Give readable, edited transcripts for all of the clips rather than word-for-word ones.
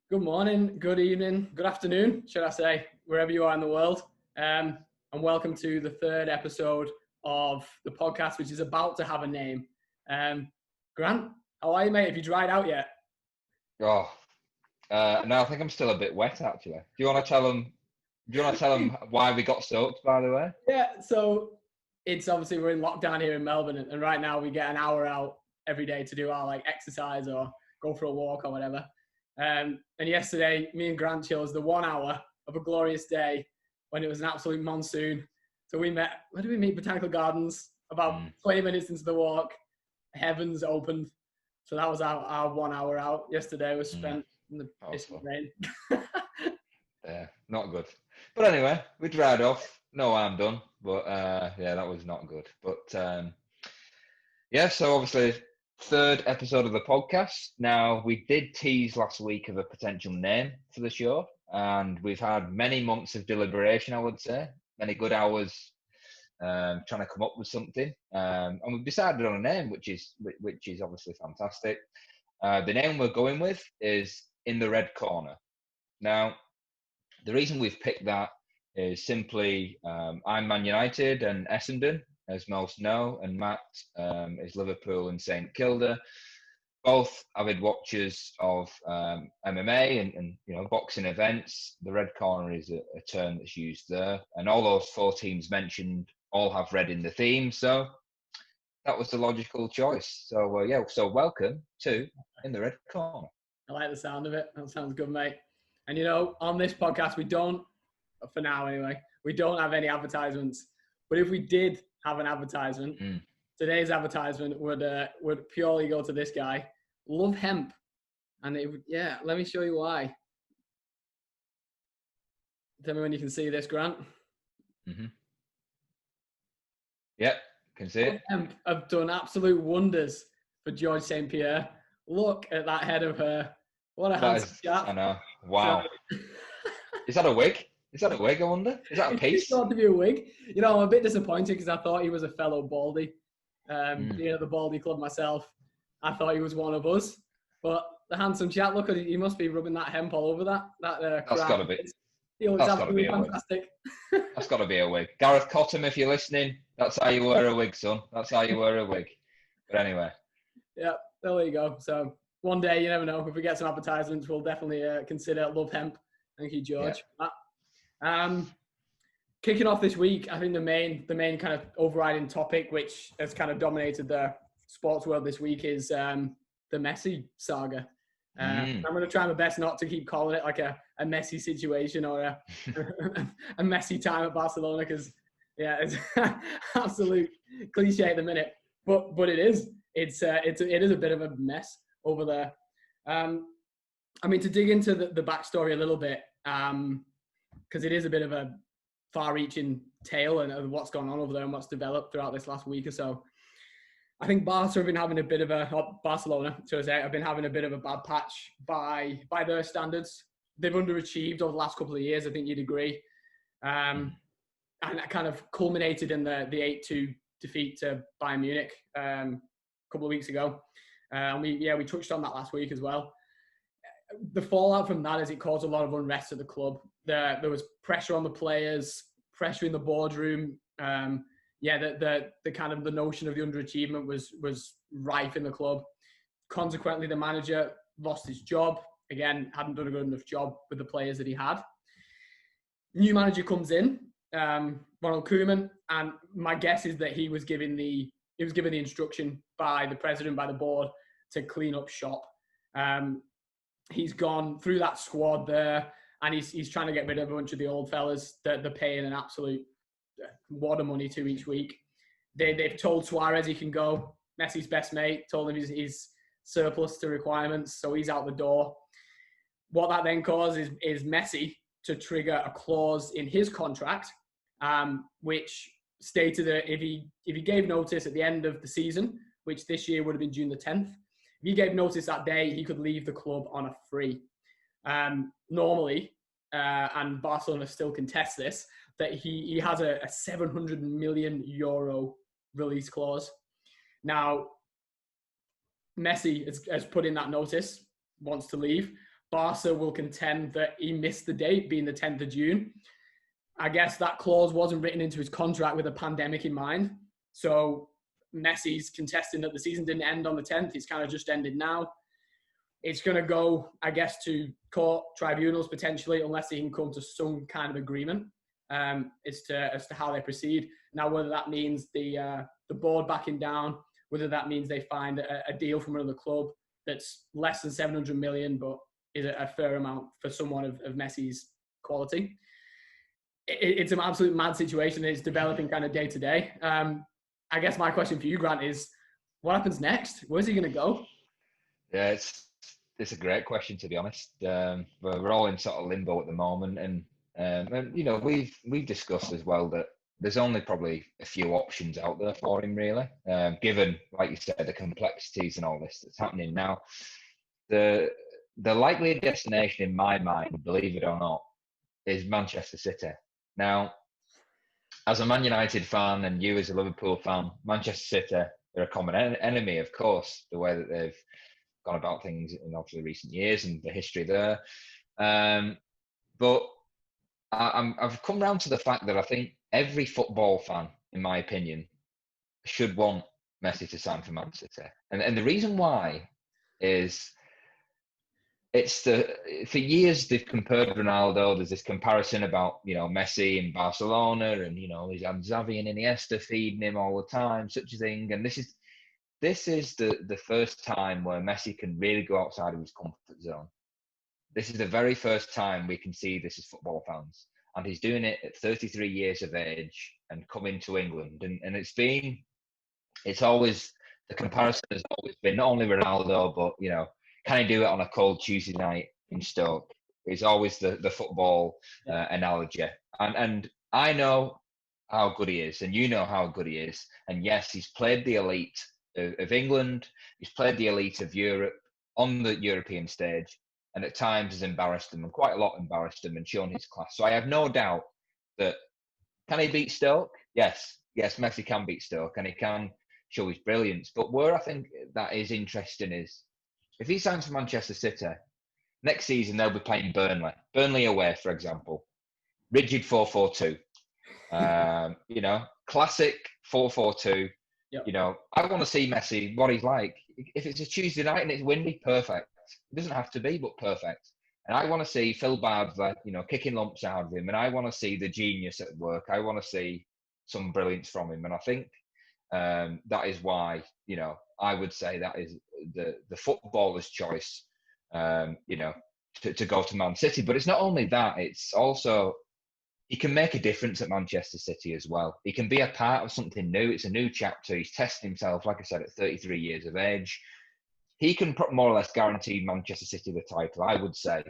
Good morning, good evening, good afternoon, should I say, wherever you are in the world. And welcome to the third episode of the podcast, which is about to have a name. Grant, how are you, mate? Have you dried out yet? No, I think I'm still a bit wet, actually. Do you want to tell them? Do you want to tell them why we got soaked, by the way? Yeah, so it's obviously we're in lockdown here in Melbourne, and right now we get an hour out every day to do our exercise or go for a walk or whatever. And yesterday, me and Grant chose the 1 hour of a glorious day when it was an absolute monsoon. So we met, where did we meet? Botanical Gardens, about 20 minutes into the walk. Heavens opened. So that was our 1 hour out. Yesterday was spent in the pissing rain. Yeah, not good. But anyway, we dried off. No harm done. But yeah, that was not good. But yeah, so obviously third episode of the podcast. Now, we did tease last week of a potential name for the show, and we've had many months of deliberation, I would say, many good hours trying to come up with something, and we've decided on a name, which is obviously fantastic. The name we're going with is In the Red Corner. Now, the reason we've picked that is simply I'm Man United and Essendon, as most know, and Matt is Liverpool and St Kilda. Both avid watchers of MMA and boxing events. The red corner is a term that's used there, and all those four teams mentioned all have red in the theme, so that was the logical choice. So yeah, so welcome to In the Red Corner. I like the sound of it. That sounds good, mate. And on this podcast, we don't, for now anyway, we don't have any advertisements. But if we did have an advertisement, today's advertisement would purely go to this guy, Love Hemp. And it would, yeah, let me show you why. Tell me when you can see this, Grant. Yep, can see it. Hemp have done absolute wonders for George St. Pierre. Look at that head of hair. What a handsome chap. I know. Wow. Is that a wig? Is that a wig, I wonder? Is that a piece? It's thought to be a wig. I'm a bit disappointed because I thought he was a fellow Baldy. Being at the Baldy Club myself, I thought he was one of us. But the handsome chap, look at it. He must be rubbing that hemp all over that. That's got to be. That's got to be fantastic. That's got to be a wig. Gareth Cottam, if you're listening, that's how you wear a wig, son. That's how you wear a wig. But anyway. Yeah, there you go. So one day, you never know. If we get some advertisements, we'll definitely consider Love Hemp. Thank you, George. Yeah. Kicking off this week, I think the main kind of overriding topic, which has kind of dominated the sports world this week, is the Messi saga. I'm going to try my best not to keep calling it like a Messi situation or a Messi time at Barcelona, because yeah, it's absolute cliche at the minute. But it is. It is a bit of a mess over there. I mean, to dig into the backstory a little bit, because it is a bit of a far-reaching tale and what's gone on over there and what's developed throughout this last week or so. I think Barcelona have been having a bit of a bad patch by their standards. They've underachieved over the last couple of years, I think you'd agree. And that kind of culminated in the 8-2 defeat to Bayern Munich a couple of weeks ago. We touched on that last week as well. The fallout from that is it caused a lot of unrest at the club. There was pressure on the players, pressure in the boardroom. The kind of the notion of the underachievement was rife in the club. Consequently, the manager lost his job. Again, hadn't done a good enough job with the players that he had. New manager comes in, Ronald Koeman, and my guess is that he was given the instruction by the president, by the board, to clean up shop. He's gone through that squad there, and he's trying to get rid of a bunch of the old fellas that they're paying an absolute wad of money to each week. They've told Suarez he can go. Messi's best mate told him he's surplus to requirements, so he's out the door. What that then causes is Messi to trigger a clause in his contract, which stated that if he gave notice at the end of the season, which this year would have been June the 10th, if he gave notice that day, he could leave the club on a free. Normally, and Barcelona still contest this, that he has a 700 million euro release clause. Now, Messi has put in that notice, wants to leave, Barca will contend that he missed the date, being the 10th of June. I guess that clause wasn't written into his contract with a pandemic in mind. So Messi's contesting that the season didn't end on the 10th. It's kind of just ended now. It's going to go, I guess, to court tribunals potentially, unless they can come to some kind of agreement as to how they proceed. Now, whether that means the board backing down, whether that means they find a deal from another club that's less than 700 million, but is a fair amount for someone of Messi's quality. It's an absolute mad situation. It's developing kind of day to day. I guess my question for you, Grant, is what happens next? Where's he going to go? Yeah, it's a great question, to be honest. We're all in sort of limbo at the moment, and you know, we've discussed as well that there's only probably a few options out there for him, really. Given, like you said, the complexities and all this that's happening now, the likely destination in my mind, believe it or not, is Manchester City. Now, as a Man United fan and you as a Liverpool fan, Manchester City are a common enemy, of course, the way that they've gone about things in obviously recent years and the history there. But I've come round to the fact that I think every football fan, in my opinion, should want Messi to sign for Man City. And the reason why is for years they've compared Ronaldo. There's this comparison about, you know, Messi in Barcelona, and, you know, he's had Xavi and Iniesta feeding him all the time, such a thing. And this is the first time where Messi can really go outside of his comfort zone. This is the very first time we can see this as football fans, and he's doing it at 33 years of age and coming to England. And it's always, the comparison has always been not only Ronaldo, but, you know, can he do it on a cold Tuesday night in Stoke? It's always the football analogy. And I know how good he is, and you know how good he is. And yes, he's played the elite of England. He's played the elite of Europe on the European stage, and at times has embarrassed them, and quite a lot embarrassed them, and shown his class. So I have no doubt that, can he beat Stoke? Yes, Messi can beat Stoke, and he can show his brilliance. But where I think that is interesting is, if he signs for Manchester City, next season they'll be playing Burnley away, for example. Rigid 4-4-2. You know, classic 4-4-2. Yep. You know, I want to see Messi, what he's like. If it's a Tuesday night and it's windy, perfect. It doesn't have to be, but perfect. And I want to see Phil Bard, like, you know, kicking lumps out of him. And I want to see the genius at work. I want to see some brilliance from him. And I think that is why, you know, I would say that is the footballer's choice, you know, to go to Man City. But it's not only that, it's also, he can make a difference at Manchester City as well. He can be a part of something new. It's a new chapter. He's tested himself, like I said, at 33 years of age. He can more or less guarantee Manchester City the title, I would say.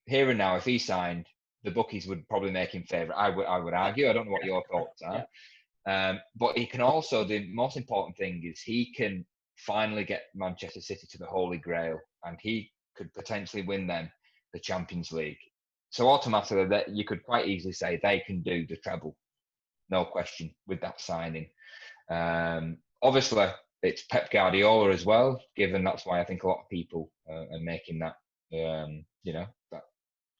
Here and now, if he signed, the bookies would probably make him favourite. I would argue. I don't know what your thoughts are. But he can also, the most important thing is, he can finally get Manchester City to the Holy Grail, and he could potentially win them the Champions League. So automatically, that you could quite easily say they can do the treble, no question, with that signing. Obviously, it's Pep Guardiola as well, given that's why I think a lot of people are making that, you know,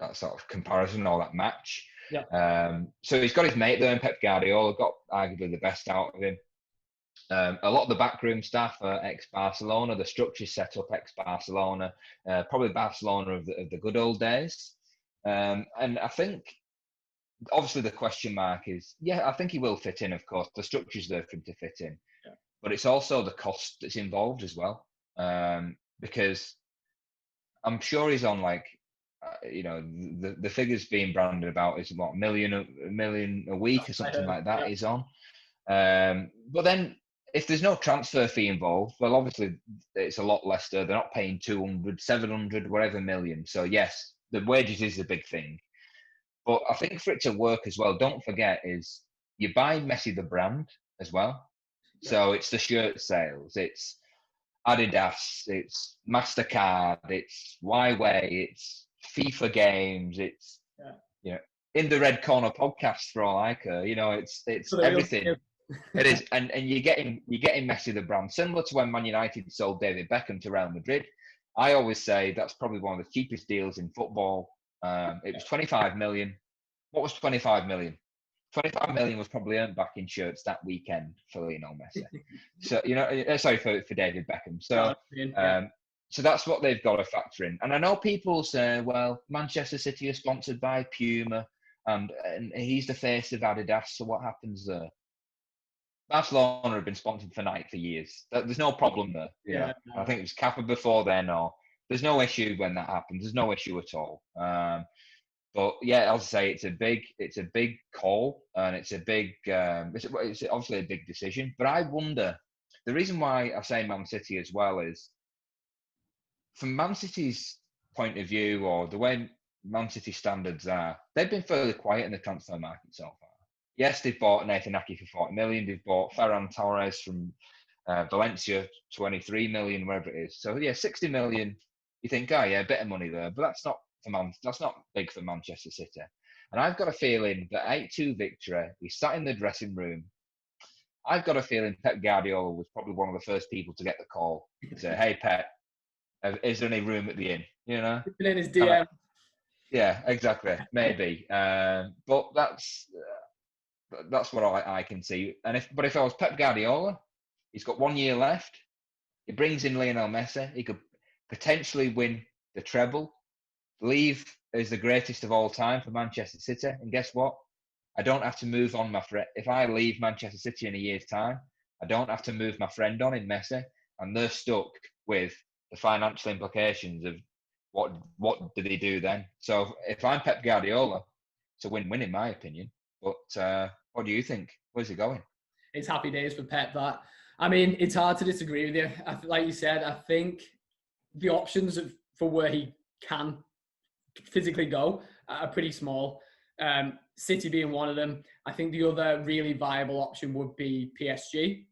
that sort of comparison or that match. Yeah. So he's got his mate there, and Pep Guardiola got arguably the best out of him. A lot of the backroom staff are ex-Barcelona. The structure's set up ex-Barcelona, probably Barcelona of the good old days. And I think, obviously, the question mark is, I think he will fit in, of course. The structure's there for him to fit in. Yeah. But it's also the cost that's involved as well. Because I'm sure he's on, like, you know, the figures being branded about is what, a million a week or something like that is on. But then, if there's no transfer fee involved, well, obviously it's a lot less there. They're not paying 200, 700, whatever million. So yes, the wages is a big thing. But I think for it to work as well, don't forget, is you buy Messi the brand as well. Yeah. So it's the shirt sales, it's Adidas, it's MasterCard, it's Huawei, it's FIFA games, it's you know, in the Red Corner podcast for all I care. You know, it's everything. It is, and you're getting Messi the brand, similar to when Man United sold David Beckham to Real Madrid. I always say that's probably one of the cheapest deals in football. It was 25 million. What was 25 million? 25 million was probably earned back in shirts that weekend for Lionel Messi. So, sorry, for David Beckham. So, so that's what they've got to factor in. And I know people say, well, Manchester City are sponsored by Puma and he's the face of Adidas. So what happens there? Barcelona have been sponsored for Nike for years. There's no problem there. Yeah. I think it was Kappa before then. Or there's no issue when that happens. There's no issue at all. But yeah, I'll say it's a big call, and it's obviously a big decision. But I wonder, the reason why I say Man City as well is, from Man City's point of view, or the way Man City standards are, they've been fairly quiet in the transfer market so far. Yes, they've bought Nathan Ake for 40 million. They've bought Ferran Torres from Valencia, 23 million, wherever it is. So yeah, 60 million. You think, oh yeah, a bit of money there, but that's not big for Manchester City. And I've got a feeling that 8-2 victory, he sat in the dressing room. I've got a feeling Pep Guardiola was probably one of the first people to get the call to say, hey Pep, is there any room at the inn? You know? In his DM. Yeah, exactly. Maybe. But that's what I can see. But if I was Pep Guardiola, he's got 1 year left. He brings in Lionel Messi. He could potentially win the treble. Leave is the greatest of all time for Manchester City. And guess what? I don't have to move on my friend. If I leave Manchester City in a year's time, I don't have to move my friend on in Messi. And they're stuck with the financial implications of what do they do then? So if I'm Pep Guardiola, it's a win-win in my opinion. But what do you think? Where's it going? It's happy days for Pep. That, I mean, it's hard to disagree with you. Like you said, I think the options for where he can physically go are pretty small. City being one of them. I think the other really viable option would be PSG.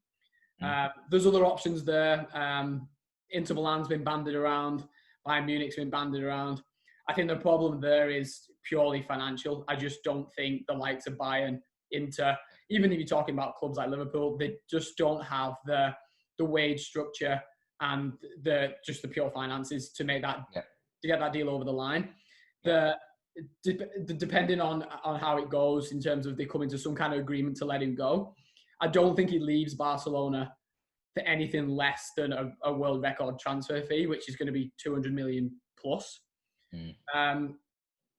There's other options there. Inter Milan's been banded around. Bayern Munich's been banded around. I think the problem there is purely financial. I just don't think the likes of Bayern, Inter, even if you're talking about clubs like Liverpool, they just don't have the wage structure and the pure finances to make that to get that deal over the line. Depending on how it goes in terms of they come into some kind of agreement to let him go, I don't think he leaves Barcelona for anything less than a world record transfer fee, which is going to be 200 million plus.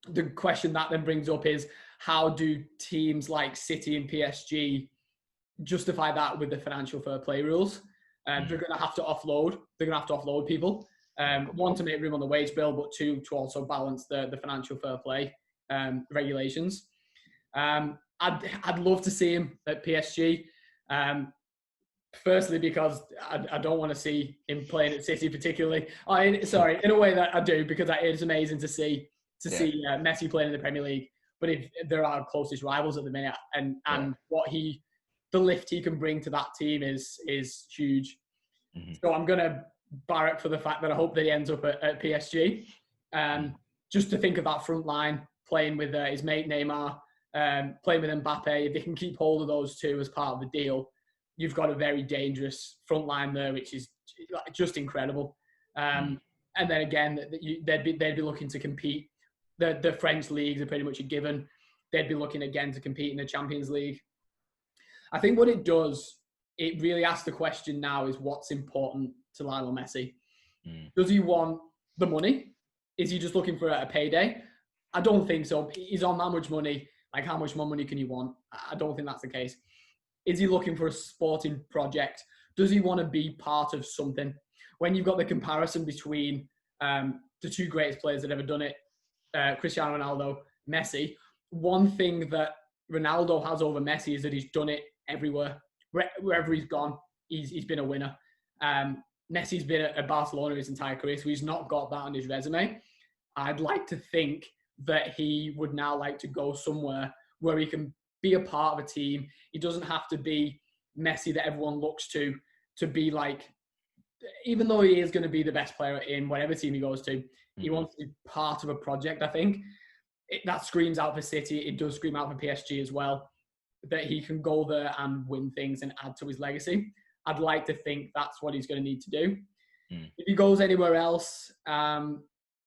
The question that then brings up is, how do teams like City and PSG justify that with the financial fair play rules? They're going to have to offload. They're going to have to offload people. One, to make room on the wage bill, but two, to also balance the financial fair play regulations. I'd love to see him at PSG. Firstly, because I don't want to see him playing at City particularly. In a way that I do, because it's amazing to see Messi playing in the Premier League. But if they're our closest rivals at the minute, and the lift he can bring to that team is huge. So I'm gonna barrack for the fact that I hope that he ends up at PSG. Just to think of that front line, playing with his mate Neymar, playing with Mbappe, if they can keep hold of those two as part of the deal, you've got a very dangerous front line there, which is just incredible. And then again, they'd be looking to compete. The French leagues are pretty much a given. They'd be looking again to compete in the Champions League. I think what it does, it really asks the question now is what's important to Lionel Messi. Does he want the money? Is he just looking for a payday? I don't think so. He's on that much money. Like, how much more money can you want? I don't think that's the case. Is he looking for a sporting project? Does he want to be part of something? When you've got the comparison between the two greatest players that ever done it, Cristiano Ronaldo, Messi, one thing that Ronaldo has over Messi is that he's done it everywhere. Wherever he's gone, he's been a winner. Messi's been at Barcelona his entire career, so he's not got that on his resume. I'd like to think that he would now like to go somewhere where he can be a part of a team. He doesn't have to be Messi that everyone looks to be like, even though he is going to be the best player in whatever team he goes to, he wants to be part of a project, I think. That screams out for City. It does scream out for PSG as well, that he can go there and win things and add to his legacy. I'd like to think that's what he's going to need to do. If he goes anywhere else,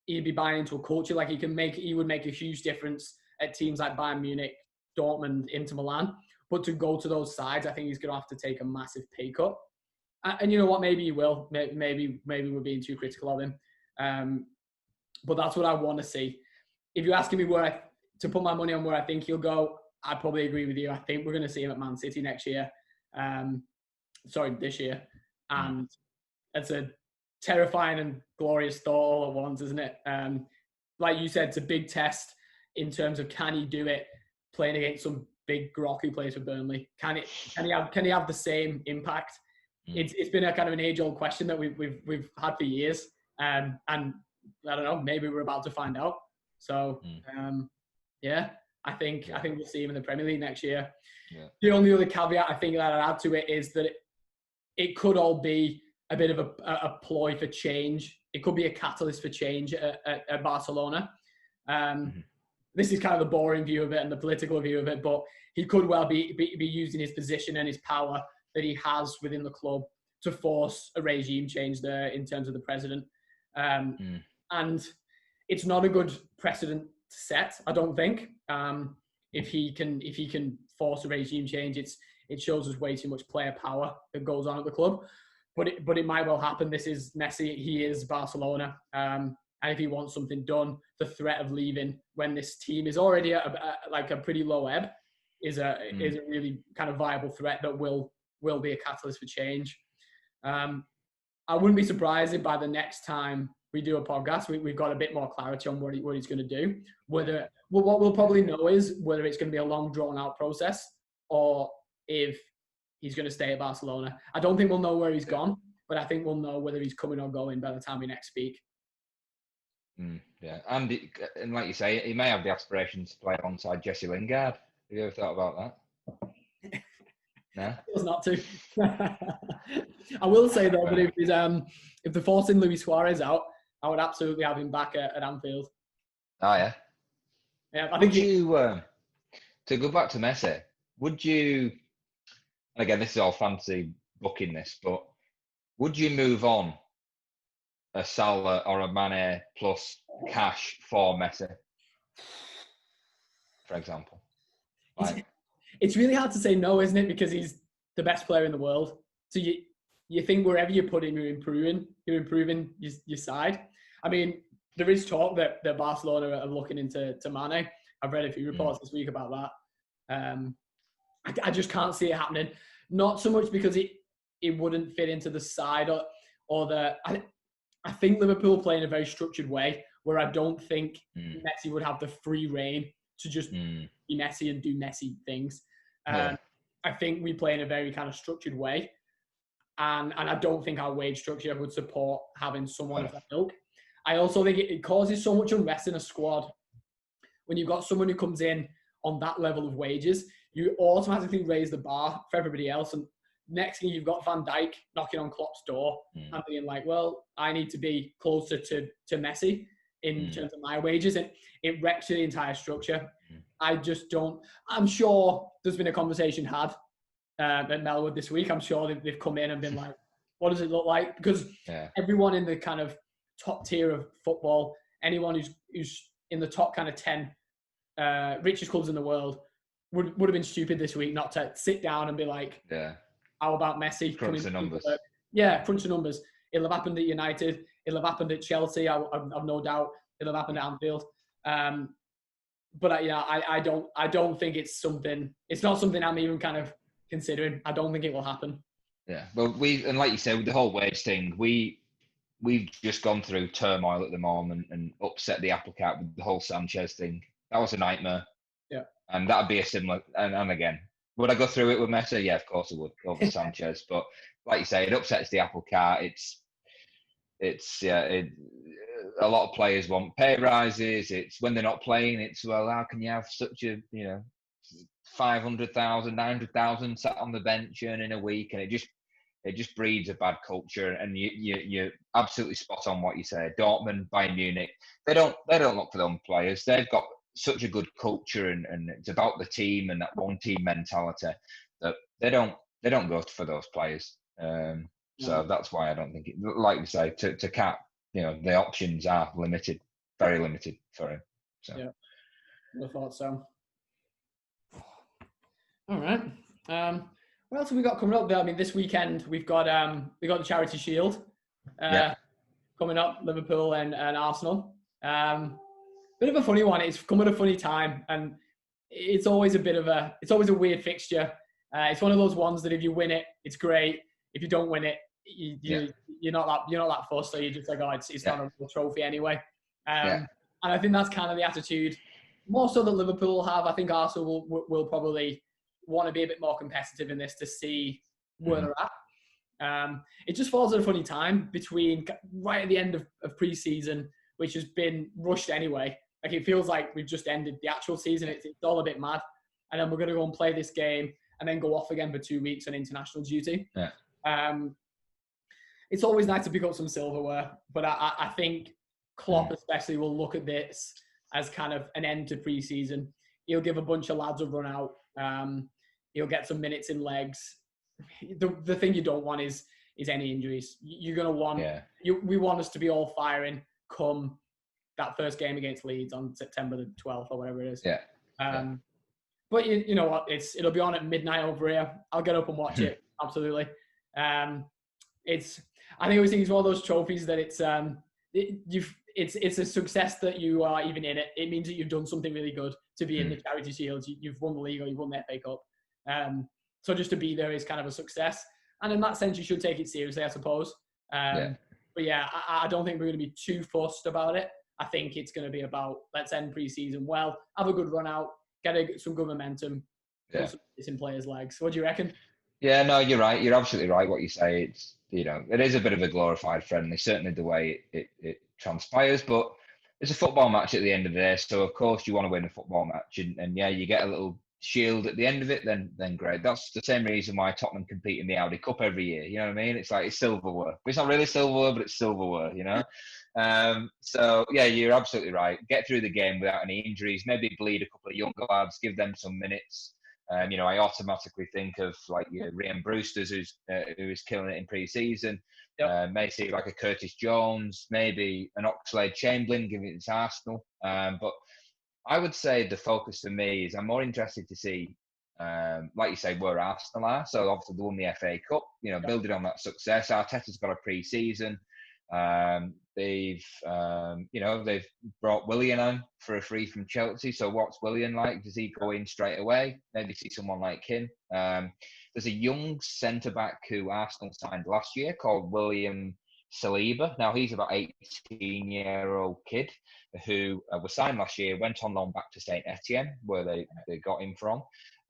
he'd be buying into a culture. Like he would make a huge difference at teams like Bayern Munich, Dortmund, Inter Milan. But to go to those sides, I think he's going to have to take a massive pay cut. And you know what? Maybe he will. Maybe we're being too critical of him. But that's what I want to see. If you're asking me to put my money on where I think he'll go, I probably agree with you. I think we're going to see him at Man City next year. This year. And it's a terrifying and glorious thought all at once, isn't it? Like you said, it's a big test in terms of can he do it playing against some big grok who plays for Burnley? Can he have the same impact? It's been a kind of an age-old question that we've had for years, and I don't know, maybe we're about to find out. So I think we'll see him in the Premier League next year. Yeah. The only other caveat I think that I'd add to it is that it could all be a bit of a ploy for change. It could be a catalyst for change at Barcelona. This is kind of the boring view of it and the political view of it, but he could well be using his position and his power that he has within the club to force a regime change there in terms of the president. And it's not a good precedent to set, I don't think. If he can force a regime change, it shows us way too much player power that goes on at the club. But it might well happen. This is Messi. He is Barcelona. And if he wants something done, the threat of leaving when this team is already like a pretty low ebb is a really kind of viable threat that will be a catalyst for change. I wouldn't be surprised if by the next time we do a podcast, we've got a bit more clarity on what he's going to do. What we'll probably know is whether it's going to be a long, drawn-out process or if he's going to stay at Barcelona. I don't think we'll know where he's gone, but I think we'll know whether he's coming or going by the time we next speak. Yeah, and like you say, he may have the aspirations to play alongside Jesse Lingard. Have you ever thought about that? No? It's not to. I will say though, but if they're forcing Luis Suarez out, I would absolutely have him back at Anfield. Oh yeah. Yeah, I think to go back to Messi, would you? And again, this is all fancy booking this, but would you move on a Salah or a Mane plus cash for Messi, for example? It's really hard to say no, isn't it? Because he's the best player in the world. So you think wherever you put him, you're improving your side. I mean, there is talk that Barcelona are looking into Mane. I've read a few reports this week about that. I just can't see it happening. Not so much because it wouldn't fit into the side or I think Liverpool play in a very structured way where I don't think Messi would have the free reign to just be Messi and do Messi things. I think we play in a very kind of structured way. And I don't think our wage structure would support having someone of that ilk. I also think it causes so much unrest in a squad. When you've got someone who comes in on that level of wages, you automatically raise the bar for everybody else. And next thing you've got Van Dijk knocking on Klopp's door and being like, well, I need to be closer to Messi in terms of my wages. And it wrecks the entire structure. I just don't. I'm sure there's been a conversation had at Melbourne this week. I'm sure they've come in and been like, what does it look like? Because everyone in the kind of top tier of football, anyone who's in the top kind of 10 richest clubs in the world would have been stupid this week not to sit down and be like, how about Messi? Crunch the numbers. Crunch the numbers. It'll have happened at United. It'll have happened at Chelsea. I've no doubt it'll have happened at Anfield. But I don't think it's not something I'm even kind of considering. I don't think it will happen. Yeah, well, and like you said, with the whole wage thing, we've just gone through turmoil at the moment and upset the apple cart with the whole Sanchez thing. That was a nightmare. Yeah, and that'd be a similar. And again, would I go through it with Messi? Yeah, of course I would over Sanchez. But like you say, it upsets the apple cart. A lot of players want pay rises. It's when they're not playing. It's how can you have such a 500,000, 900,000 sat on the bench earning a week, and it just breeds a bad culture. And you're absolutely spot on what you say. Dortmund, Bayern Munich, they don't look for them players. They've got such a good culture, and it's about the team and that one team mentality that they don't go for those players. So that's why I don't think it, like we say, to cap, the options are limited, very limited for him. So yeah, I thought so. All right. What else have we got coming up? I mean, this weekend we've got the Charity Shield coming up, Liverpool and Arsenal. Bit of a funny one. It's come at a funny time, and it's always a weird fixture. It's one of those ones that if you win it, it's great. If you don't win it, you're not that fussed. So you're just like, oh, it's not a real trophy anyway. And I think that's kind of the attitude, more so that Liverpool will have. I think Arsenal will probably want to be a bit more competitive in this to see where they're at. It just falls at a funny time between right at the end of pre-season, which has been rushed anyway. Like, it feels like we've just ended the actual season. It's all a bit mad. And then we're going to go and play this game and then go off again for 2 weeks on international duty. It's always nice to pick up some silverware, but I think Klopp especially will look at this as kind of an end to pre-season. He'll give a bunch of lads a run out. He'll get some minutes in legs. The thing you don't want is any injuries. You're going to want, we want us to be all firing come that first game against Leeds on September the 12th or whatever it is. But you know what? It'll be on at midnight over here. I'll get up and watch it. Absolutely. I always think it's one of those trophies that it's a success that you are even in it. It means that you've done something really good to be in the Charity Shield. You've won the league or you've won the FA Cup. So just to be there is kind of a success. And in that sense, you should take it seriously, I suppose. But yeah, I don't think we're going to be too fussed about it. I think it's going to be about, let's end pre-season well, have a good run out, get some good momentum, put some players' legs. What do you reckon? Yeah, no, you're right. You're absolutely right what you say. It's, it is a bit of a glorified friendly, certainly the way it transpires, but it's a football match at the end of the day. So, of course, you want to win a football match. And you get a little shield at the end of it, then great. That's the same reason why Tottenham compete in the Audi Cup every year. You know what I mean? It's like, it's silverware. It's not really silverware, but it's silverware, So, yeah, you're absolutely right. Get through the game without any injuries, maybe bleed a couple of younger lads, give them some minutes. I automatically think of like Ryan Brewster's, who is killing it in pre-season. Messi, like a Curtis Jones, maybe an Oxlade-Chamberlain, given it's Arsenal. But I would say the focus for me is I'm more interested to see, like you say, where Arsenal are. So obviously they won the FA Cup, building on that success. Arteta's got a pre-season. They've brought Willian on for a free from Chelsea. So what's Willian like? Does he go in straight away? Maybe see someone like him. There's a young centre-back who Arsenal signed last year called William Saliba. Now, he's about 18-year-old kid who was signed last year, went on loan back to Saint Etienne, where they got him from.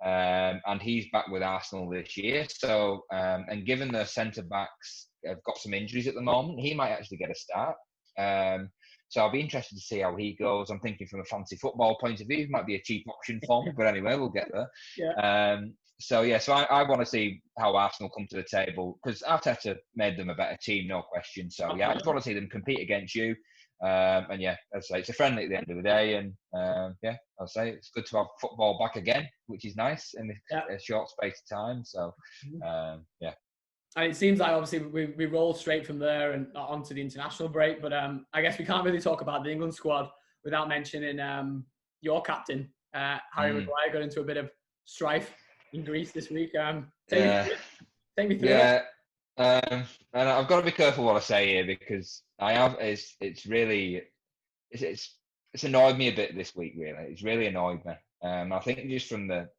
And he's back with Arsenal this year. So, and given the centre-backs have got some injuries at the moment, he might actually get a start. So I'll be interested to see how he goes. I'm thinking from a fancy football point of view, it might be a cheap option for me, but anyway, we'll get there. So I want to see how Arsenal come to the table, because Arteta made them a better team, no question. So I just want to see them compete against you. As I say, it's a friendly at the end of the day, and I'll say it's good to have football back again, which is nice in a short space of time. So And it seems like obviously we roll straight from there and onto the international break, but I guess we can't really talk about the England squad without mentioning your captain, Harry Maguire, got into a bit of strife in Greece this week. Take me through it. And I've got to be careful what I say here, because it's annoyed me a bit this week, really. It's really annoyed me. I think just from the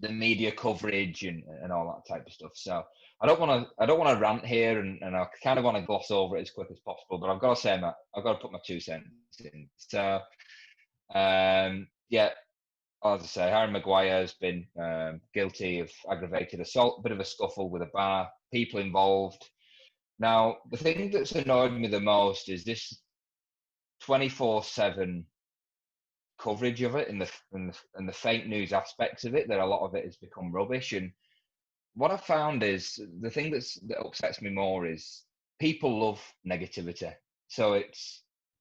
media coverage and all that type of stuff. So I don't want to rant here, and I kind of want to gloss over it as quick as possible. But I've got to say, I've got to put my 2 cents in. So as I say, Harry Maguire has been guilty of aggravated assault, a bit of a scuffle with a bar, people involved. Now, the thing that's annoyed me the most is this 24/7 coverage of it and the fake news aspects of it, that a lot of it has become rubbish. And what I've found is the thing that upsets me more is people love negativity. So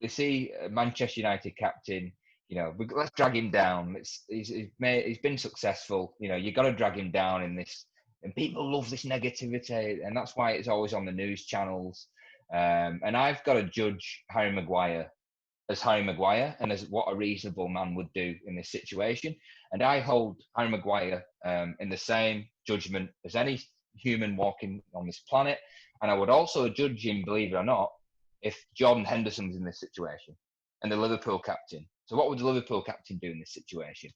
they see a Manchester United captain, let's drag him down. He's been successful. You got to drag him down in And people love this negativity, and that's why it's always on the news channels. And I've got to judge Harry Maguire as Harry Maguire and as what a reasonable man would do in this situation. And I hold Harry Maguire in the same judgment as any human walking on this planet. And I would also judge him, believe it or not, if Jordan Henderson's in this situation and the Liverpool captain. So what would the Liverpool captain do in this situation?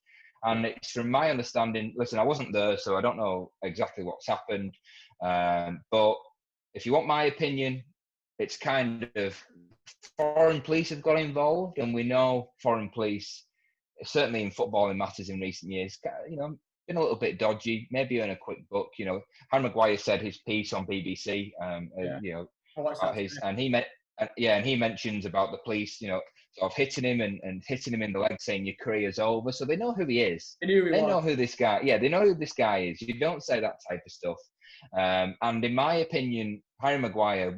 And it's from my understanding, listen, I wasn't there, so I don't know exactly what's happened. But if you want my opinion, it's kind of foreign police have got involved, and we know foreign police, certainly in footballing matters in recent years, been a little bit dodgy. Maybe earn a quick buck. Harry Maguire said his piece on BBC. About his, and he mentions about the police, sort of hitting him and hitting him in the leg, saying your career's over. So they know who he is. They know who this guy. Yeah, they know who this guy is. You don't say that type of stuff. And in my opinion, Harry Maguire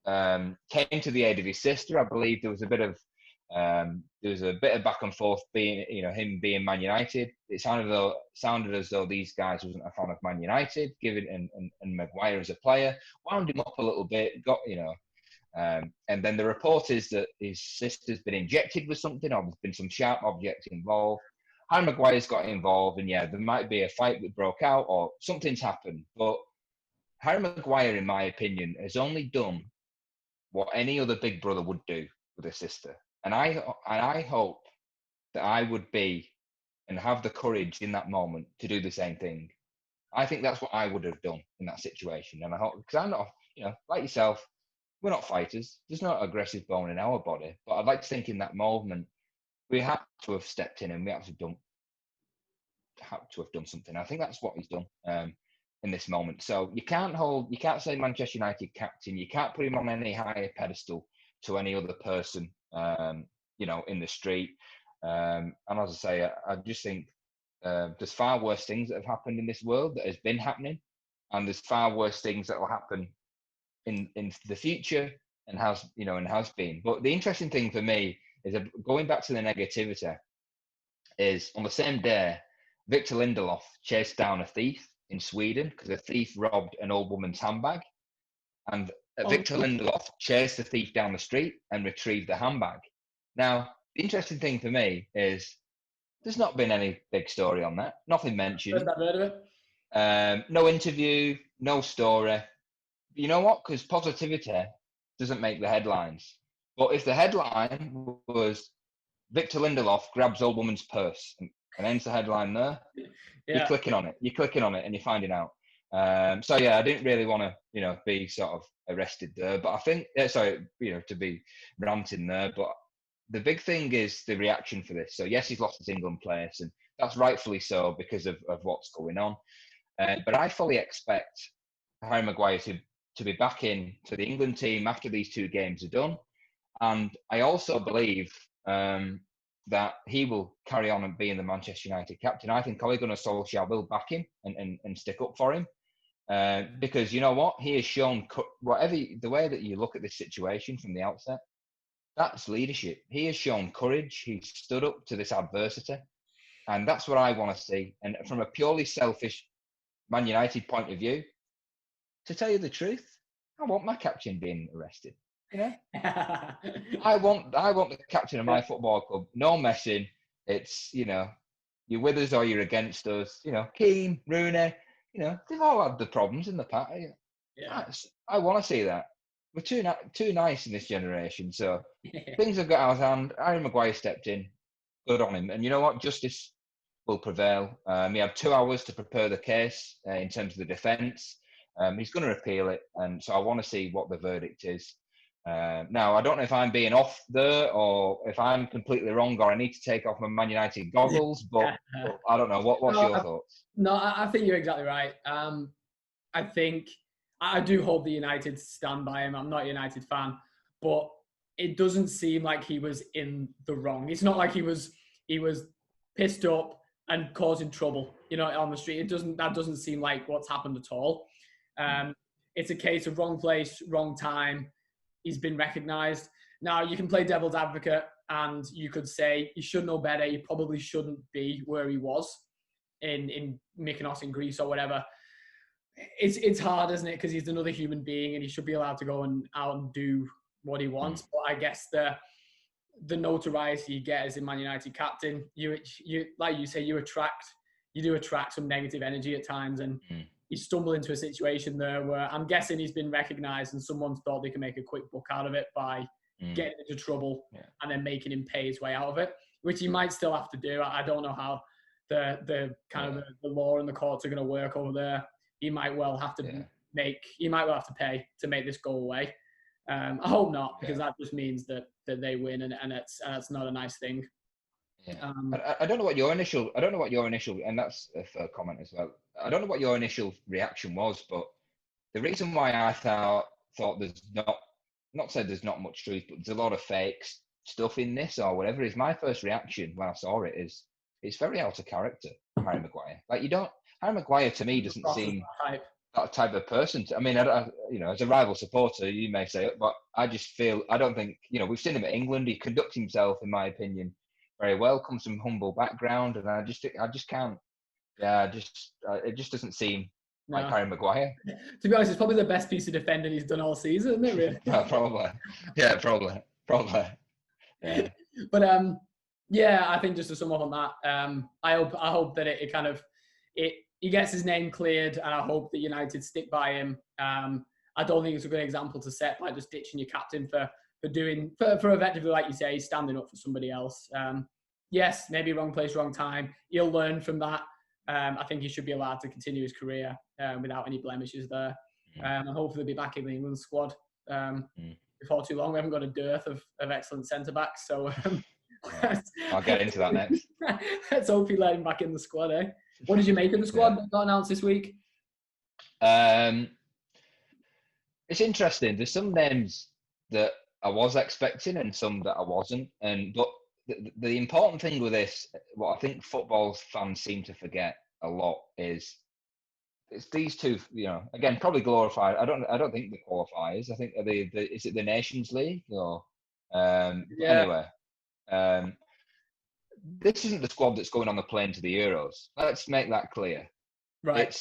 came to the aid of his sister. I believe there was a bit of back and forth being, him being Man United. It sounded as though these guys wasn't a fan of Man United, given and Maguire as a player wound him up a little bit. And then the report is that his sister's been injected with something, or there's been some sharp object involved. Harry Maguire's got involved, and there might be a fight that broke out, or something's happened. But Harry Maguire, in my opinion, has only done what any other big brother would do with his sister. And I hope that I would be and have the courage in that moment to do the same thing. I think that's what I would have done in that situation. And I hope, because I'm not, like yourself, we're not fighters. There's no aggressive bone in our body. But I'd like to think in that moment, we had to have stepped in and we had to have done something. I think that's what he's done in this moment. So you can't say Manchester United captain. You can't put him on any higher pedestal to any other person, in the street. And as I say, I just think there's far worse things that have happened in this world that has been happening, and there's far worse things that will happen in the future and has been. But the interesting thing for me is going back to the negativity is on the same day, Victor Lindelof chased down a thief in Sweden because a thief robbed an old woman's handbag, and Victor Lindelof chased the thief down the street and retrieved the handbag. Now, the interesting thing for me is there's not been any big story on that. Nothing mentioned. First I've heard of it. No interview, no story. You know what? Because positivity doesn't make the headlines. But if the headline was Victor Lindelof grabs old woman's purse and ends the headline there, you're clicking on it. You're clicking on it and you're finding out. I didn't really want to, be sort of arrested there. But I think, to be ranting there. But the big thing is the reaction for this. So yes, he's lost his England place, and that's rightfully so because of what's going on. But I fully expect Harry Maguire to be back in to the England team after these two games are done. And I also believe that he will carry on and being the Manchester United captain. I think Ole Gunnar Solskjaer will back him and stick up for him. Because you know what? He has shown, the way that you look at this situation from the outset, that's leadership. He has shown courage. He's stood up to this adversity. And that's what I want to see. And from a purely selfish Man United point of view, to tell you the truth, I want my captain being arrested. I want the captain of my football club. No messing. It's, you're with us or you're against us. Keane, Rooney, they've all had the problems in the past. I want to see that. We're too nice in this generation. So things have got out of hand. Harry Maguire stepped in. Good on him. And you know what? Justice will prevail. He had 2 hours to prepare the case in terms of the defence. He's going to appeal it. And so I want to see what the verdict is. Now, I don't know if I'm being off there or if I'm completely wrong or I need to take off my Man United goggles, but I don't know. What's your thoughts? No, I think you're exactly right. I think I do hope the United stand by him. I'm not a United fan, but it doesn't seem like he was in the wrong. It's not like he was pissed up and causing trouble, on the street. That doesn't seem like what's happened at all. It's a case of wrong place, wrong time. He's been recognised. Now, you can play devil's advocate and you could say he should know better. He probably shouldn't be where he was in Mykonos in Greece or whatever. it's hard, isn't it? Because he's another human being and he should be allowed to go out and do what he wants. But I guess the notoriety you get as a Man United captain, you like you say, you do attract some negative energy at times, and he stumbled into a situation there where I'm guessing he's been recognised and someone thought they could make a quick buck out of it by getting into trouble and then making him pay his way out of it, which he might still have to do. I don't know how the kind of the law and the courts are going to work over there. He might well have to pay to make this go away. I hope not, because that just means that they win, and it's not a nice thing. Yeah. I don't know what your initial, and that's a fair comment as well. I don't know what your initial reaction was, but the reason why I thought there's not said there's not much truth, but there's a lot of fake stuff in this or whatever, is my first reaction when I saw it is it's very out of character, Harry Maguire. Like, Harry Maguire to me doesn't seem that type of person. I mean, as a rival supporter, you may say it, but I don't think, we've seen him at England. He conducts himself, in my opinion, very well, comes from humble background, and I just can't. Yeah, it just doesn't seem like Harry Maguire. To be honest, it's probably the best piece of defending he's done all season, isn't it? Really? Probably. Yeah, probably. Yeah. But I think just to sum up on that, I hope that he gets his name cleared, and I hope that United stick by him. I don't think it's a good example to set by just ditching your captain for effectively, like you say, standing up for somebody else. Yes, maybe wrong place, wrong time. He'll learn from that. I think he should be allowed to continue his career without any blemishes there. And hopefully be back in the England squad before too long. We haven't got a dearth of excellent centre-backs. So I'll get into that next. Let's hope he let him back in the squad, eh? What did you make of the squad that got announced this week? It's interesting. There's some names that I was expecting and some that I wasn't. But the important thing with this, what I think football fans seem to forget a lot, is it's these two. Again, probably glorified. I don't think the qualifiers. I think is it the Nations League or anyway. This isn't the squad that's going on the plane to the Euros. Let's make that clear. Right.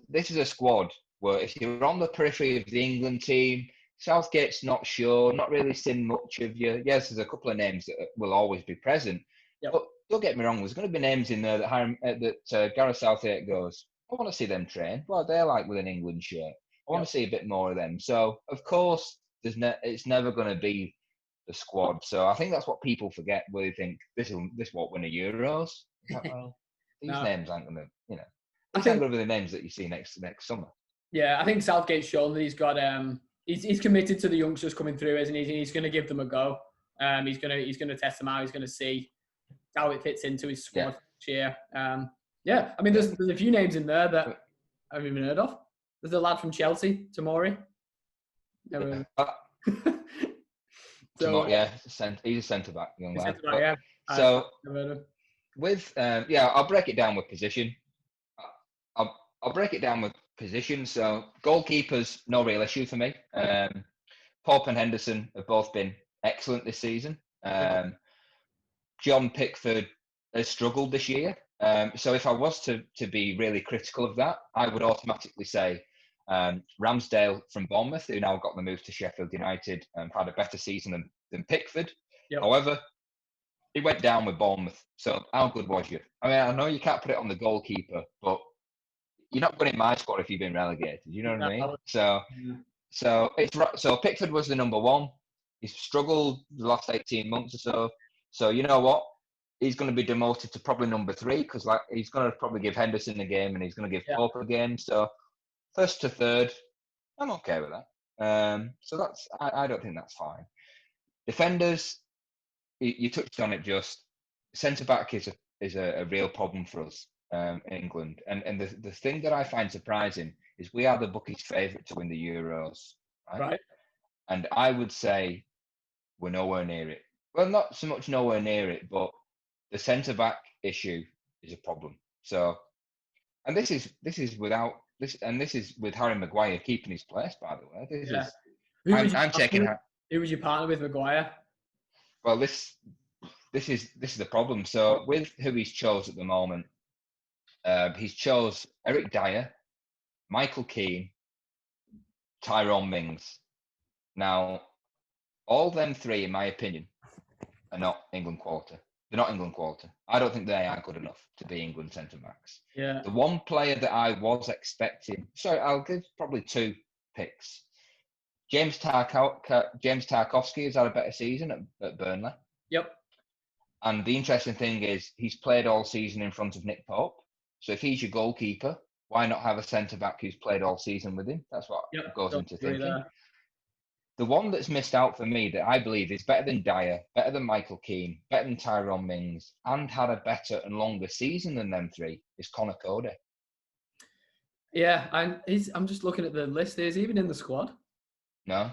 This is a squad where if you're on the periphery of the England team, Southgate's not sure, not really seen much of you. Yes, there's a couple of names that will always be present. Yep. But don't get me wrong, there's going to be names in there that Gareth Southgate goes, I want to see them train. What they're like with an England shirt. I want to see a bit more of them. So, of course, it's never going to be the squad. So I think that's what people forget, where they think this won't win a Euros. Well, these names aren't going to, these aren't going to be the names that you see next summer. Yeah, I think Southgate's shown that he's got he's committed to the youngsters coming through, isn't he? He's going to give them a go. He's going to test them out. He's going to see how it fits into his squad cheer. I mean, there's a few names in there that I haven't even heard of. There's a lad from Chelsea, Tomori. Never So, he's a centre-back, young lad. So, with I'll break it down with position. I'll break it down with position. So, goalkeepers, no real issue for me. Pope and Henderson have both been excellent this season. John Pickford has struggled this year. So, if I was to be really critical of that, I would automatically say Ramsdale from Bournemouth, who now got the move to Sheffield United, had a better season than Pickford. Yep. However, he went down with Bournemouth. So how good was you? I mean, I know you can't put it on the goalkeeper, but you're not going in my squad if you've been relegated. You know what I mean? So Pickford was the number one. He's struggled the last 18 months or so. So you know what? He's going to be demoted to probably number 3 because he's going to probably give Henderson a game and he's going to give Pope a game. So first to third, I'm okay with that. So I don't think that's fine. Defenders, you touched on it just. Centre-back is a real problem for us in England. And the thing that I find surprising is we are the bookies' favourite to win the Euros. Right? And I would say we're nowhere near it. Well, not so much nowhere near it, but the centre-back issue is a problem. So, and this is without this, and this is with Harry Maguire keeping his place. By the way, I'm taking. Who was your partner with Maguire? Well, this is the problem. So with who he's chose at the moment, he's chose Eric Dyer, Michael Keane, Tyrone Mings. Now, all them three, in my opinion, are not England quality. They're not England quality. I don't think they are good enough to be England centre-backs. Yeah. The one player that I was expecting, sorry, I'll give probably two picks. James Tarkowski has had a better season at Burnley. Yep. And the interesting thing is he's played all season in front of Nick Pope. So if he's your goalkeeper, why not have a centre-back who's played all season with him? That's what goes into thinking. There. The one that's missed out for me that I believe is better than Dyer, better than Michael Keane, better than Tyrone Mings, and had a better and longer season than them three is Connor Cody. Yeah, I'm just looking at the list. Is he even in the squad? No.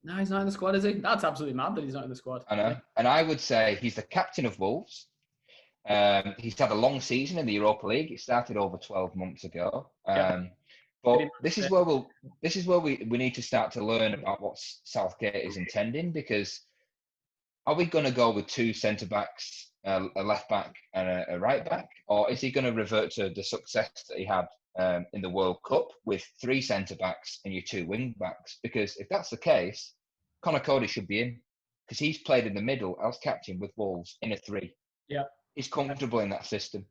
No, he's not in the squad, is he? That's absolutely mad that he's not in the squad. I know. Yeah. And I would say he's the captain of Wolves. He's had a long season in the Europa League. It started over 12 months ago. But this is where we need to start to learn about what Southgate is intending, because are we going to go with two centre-backs, a left-back and a right-back? Or is he going to revert to the success that he had in the World Cup with three centre-backs and your two wing-backs? Because if that's the case, Connor Cody should be in, because he's played in the middle as captain with Wolves in a three. Yeah. He's comfortable in that system.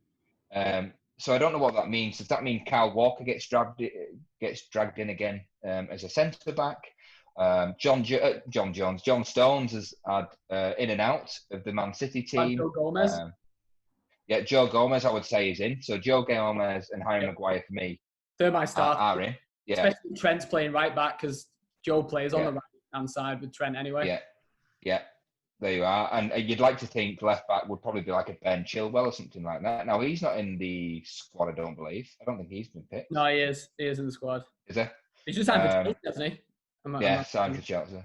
So I don't know what that means. Does that mean Kyle Walker gets dragged in again as a centre back? John Stones has had in and out of the Man City team. Joe Gomez. Joe Gomez, I would say, is in. So Joe Gomez and Harry Maguire for me. They're my start. Are in. Yeah. Especially Trent's playing right back, because Joe plays on the right hand side with Trent anyway. Yeah. There you are. And you'd like to think left back would probably be like a Ben Chilwell or something like that. Now, he's not in the squad, I don't believe. I don't think he's been picked. No, he is. He is in the squad. Is he? He's just signed for Chelsea, hasn't he? Signed for Chelsea.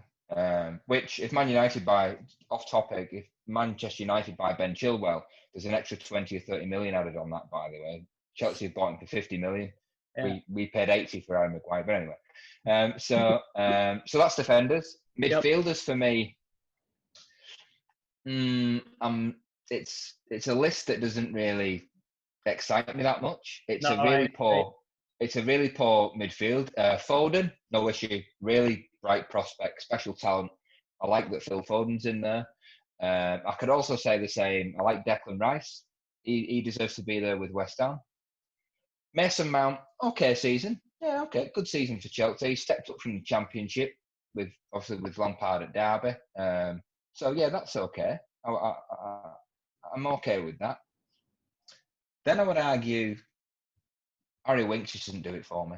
Which, if Man United if Manchester United buy Ben Chilwell, there's an extra 20 or 30 million added on that, by the way. Chelsea have bought him for 50 million. Yeah. We paid 80 for Harry Maguire. But anyway. So that's defenders. Midfielders for me. It's a list that doesn't really excite me that much. It's a really poor midfield. Foden, no issue. Really bright prospect, special talent. I like that Phil Foden's in there. I could also say the same. I like Declan Rice. He deserves to be there with West Ham. Mason Mount, okay season. Yeah, okay, good season for Chelsea. Stepped up from the Championship with Lampard at Derby. So, yeah, that's okay. I'm okay with that. Then I would argue Harry Winks just doesn't do it for me.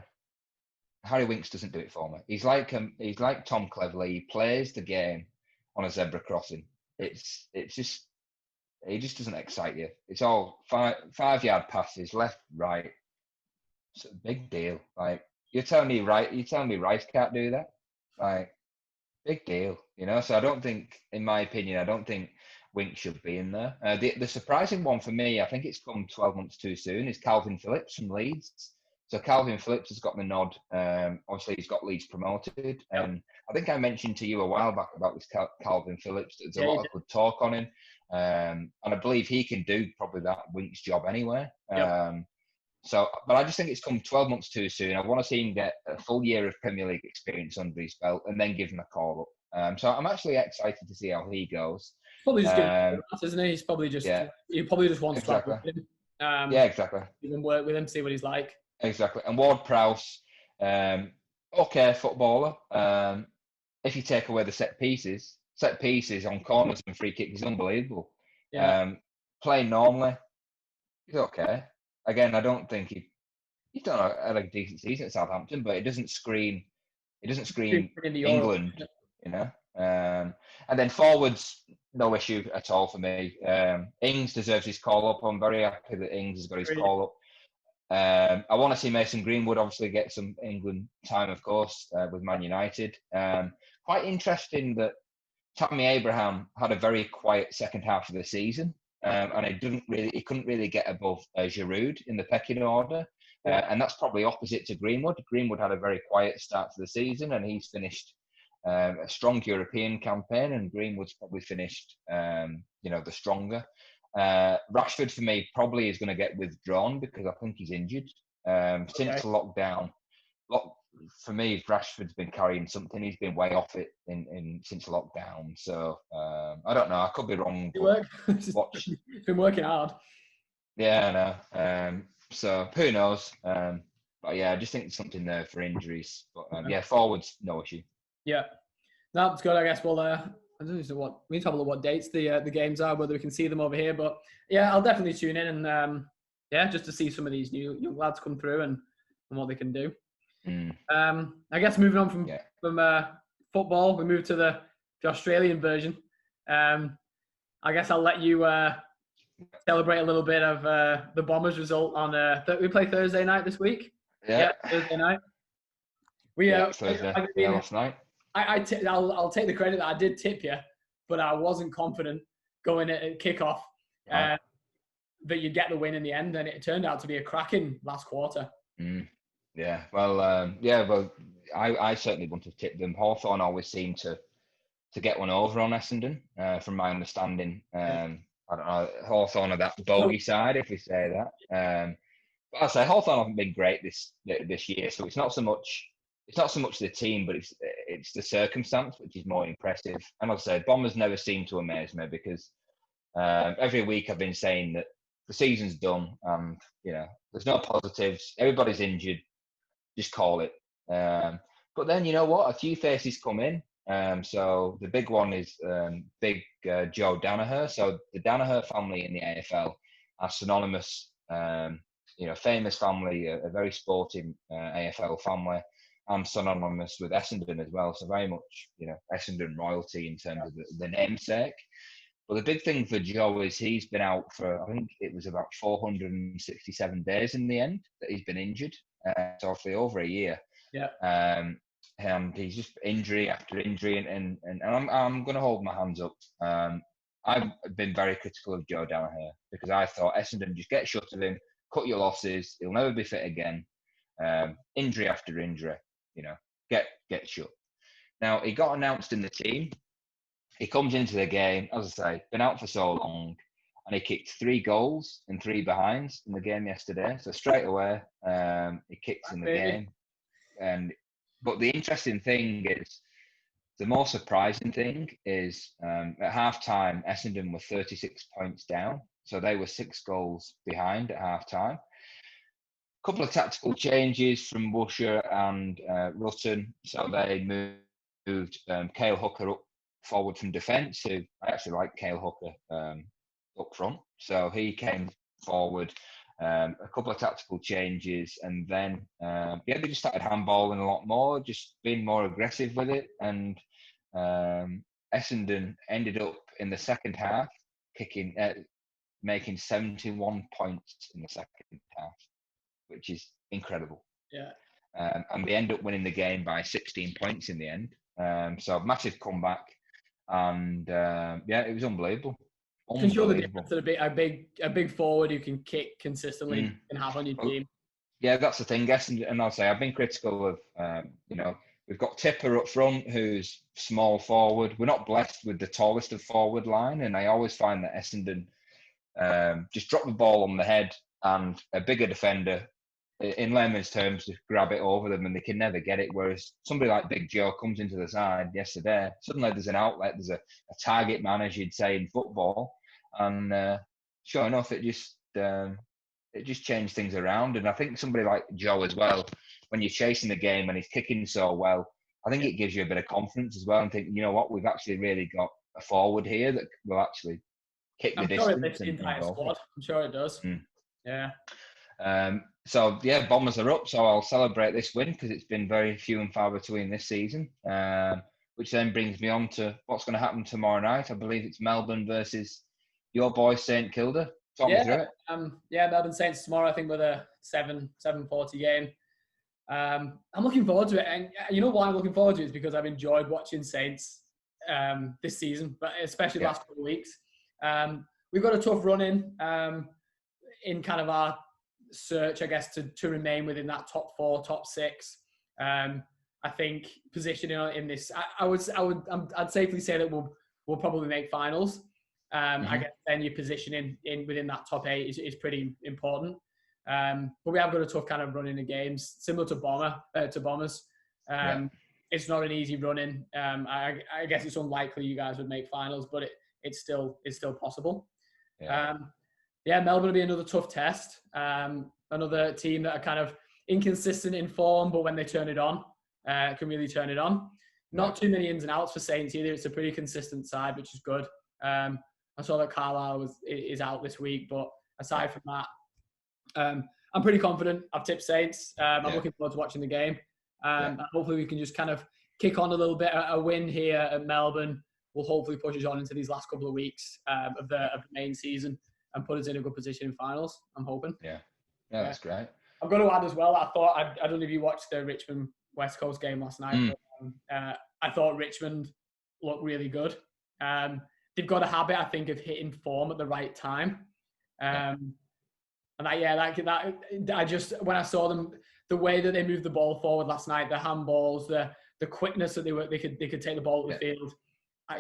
Harry Winks doesn't do it for me. He's like Tom Cleverley. He plays the game on a zebra crossing. It's just, he just doesn't excite you. It's all 5-yard passes, left, right. It's a big deal. Like, you're telling me Rice can't do that? Like, big deal, So I don't think, in my opinion, Winks should be in there. The surprising one for me, I think it's come 12 months too soon, is Calvin Phillips from Leeds. So Calvin Phillips has got the nod. Obviously, he's got Leeds promoted. And I think I mentioned to you a while back about this Calvin Phillips. There's a lot of good talk on him. And I believe he can do probably that Winks job anyway. But I just think it's come 12 months too soon. I want to see him get a full year of Premier League experience under his belt and then give him a call up. So I'm actually excited to see how he goes. Probably just getting isn't he? He's probably just he probably just wants to work with him. Exactly. Even work with him, see what he's like. Exactly. And Ward-Prowse, okay footballer. If you take away the set pieces on corners and free kicks is unbelievable. Playing normally, he's okay. Again, I don't think he's done a decent season at Southampton, but it doesn't scream England, And then forwards, no issue at all for me. Ings deserves his call up. I'm very happy that Ings has got his call up. I want to see Mason Greenwood obviously get some England time, of course, with Man United. Quite interesting that Tammy Abraham had a very quiet second half of the season. And he couldn't really get above Giroud in the pecking order. And that's probably opposite to Greenwood. Greenwood had a very quiet start to the season, and he's finished a strong European campaign, and Greenwood's probably finished, the stronger. Rashford, for me, probably is going to get withdrawn because I think he's injured. Since lockdown, for me, Rashford's been carrying something. He's been way off it in since lockdown. So I don't know. I could be wrong. But watch. It's been working hard. Yeah, I know. So who knows? But yeah, I just think there's something there for injuries. But yeah, forwards, no issue. Yeah, that's good. I guess we'll. I don't know what we need to have a look what dates the games are, whether we can see them over here. But yeah, I'll definitely tune in and yeah, just to see some of these new young lads come through and what they can do. I guess moving on from football, we move to the Australian version. I guess I'll let you celebrate a little bit of the Bombers' result on. We play Thursday night this week. Yeah, Thursday night. Thursday. Last night. I'll take the credit that I did tip you, but I wasn't confident going at kickoff that you'd get the win in the end, and it turned out to be a cracking last quarter. Yeah, well, I certainly wouldn't have tipped them. Hawthorn always seem to get one over on Essendon, from my understanding. I don't know, Hawthorn are that bogey side, if we say that. But I'll say Hawthorn haven't been great this year, so it's not so much the team, but it's the circumstance which is more impressive. And I'll say Bombers never seem to amaze me because every week I've been saying that the season's done and there's no positives. Everybody's injured. Just call it. But then you know what? A few faces come in. So the big one is big Joe Danaher. So the Danaher family in the AFL are synonymous. Famous family, a very sporting AFL family, and synonymous with Essendon as well. So very much, Essendon royalty in terms of the namesake. But the big thing for Joe is he's been out for, I think it was about 467 days in the end that he's been injured. So for over a year. Yeah. And he's just injury after injury, and I'm going to hold my hands up. I've been very critical of Joe Danaher because I thought Essendon just get shut of him, cut your losses, he'll never be fit again. Injury after injury, get shut. Now he got announced in the team. He comes into the game, as I say, been out for so long, and he kicked 3 goals and 3 behinds in the game yesterday. So straight away, he kicks in the game. But the interesting thing is, the more surprising thing is, at half-time, Essendon were 36 points down. So they were 6 goals behind at half-time. A couple of tactical changes from Wusher and Rutten. So they moved Cale Hooker up forward from defence, who I actually like Cale Hooker up front. So he came forward. A couple of tactical changes, and then they just started handballing a lot more, just being more aggressive with it. And Essendon ended up in the second half making 71 points in the second half, which is incredible. Yeah. And they end up winning the game by 16 points in the end. So massive comeback, and it was unbelievable. Can show the difference that a big forward who can kick consistently can have on your team. Yeah, that's the thing, guess. And I'll say I've been critical of, we've got Tipper up front, who's small forward. We're not blessed with the tallest of forward line, and I always find that Essendon just drop the ball on the head, and a bigger defender, in layman's terms, just grab it over them, and they can never get it. Whereas somebody like Big Joe comes into the side yesterday, suddenly there's an outlet, there's a target man, as you'd say in football. And sure enough, it just changed things around. And I think somebody like Joe as well, when you're chasing the game and he's kicking so well, I think it gives you a bit of confidence as well, and think, you know what, we've actually really got a forward here that will actually kick the distance. I'm sure it lifts the entire squad. I'm sure it does. Yeah. So yeah, Bombers are up. So I'll celebrate this win because it's been very few and far between this season. Which then brings me on to what's going to happen tomorrow night. I believe it's Melbourne versus your boy St Kilda. Talk me through it. Melbourne Saints tomorrow, I think, with a 7:40 game. I'm looking forward to it, and you know why I'm looking forward to it is because I've enjoyed watching Saints this season, but especially the last couple of weeks. We've got a tough run in kind of our search, I guess, to remain within that top 4, top 6. I think positioning in this, I'd safely say that we'll probably make finals. I guess then your positioning within that top 8 is pretty important. But we have got a tough kind of run in the games, similar to Bombers. It's not an easy run in. I guess it's unlikely you guys would make finals, but it's still possible. Melbourne will be another tough test. Another team that are kind of inconsistent in form, but when they turn it on, can really turn it on. Not too many ins and outs for Saints either. It's a pretty consistent side, which is good. I saw that Carlisle is out this week, but aside from that, I'm pretty confident. I've tipped Saints. I'm looking forward to watching the game. And hopefully we can just kind of kick on a little bit. A win here at Melbourne will hopefully push us on into these last couple of weeks of the main season and put us in a good position in finals, I'm hoping. Yeah, that's great. I've got to add as well, I don't know if you watched the Richmond West Coast game last night, but I thought Richmond looked really good. They've got a habit, I think, of hitting form at the right time. And I just, when I saw them, the way that they moved the ball forward last night, the handballs, the quickness that they could take the ball to the field,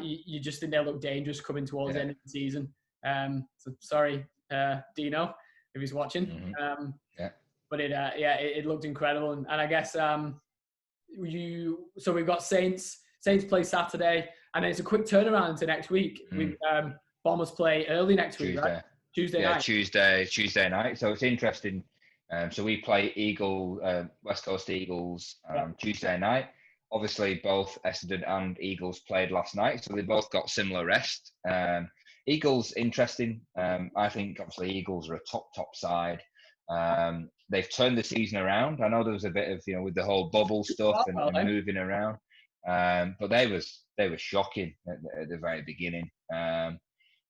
you just think they look dangerous coming towards the end of the season. So sorry, Dino, if he's watching. But it looked incredible, and I guess so we've got Saints play Saturday, and then it's a quick turnaround into next week. We Bombers play early next week, right? Tuesday night. Tuesday night. So it's interesting. So we play West Coast Eagles Tuesday night. Obviously, both Essendon and Eagles played last night, so they both got similar rest. Eagles, interesting. I think obviously Eagles are a top side. They've turned the season around. I know there was a bit of, with the whole bubble stuff and moving around, but they were shocking at the very beginning.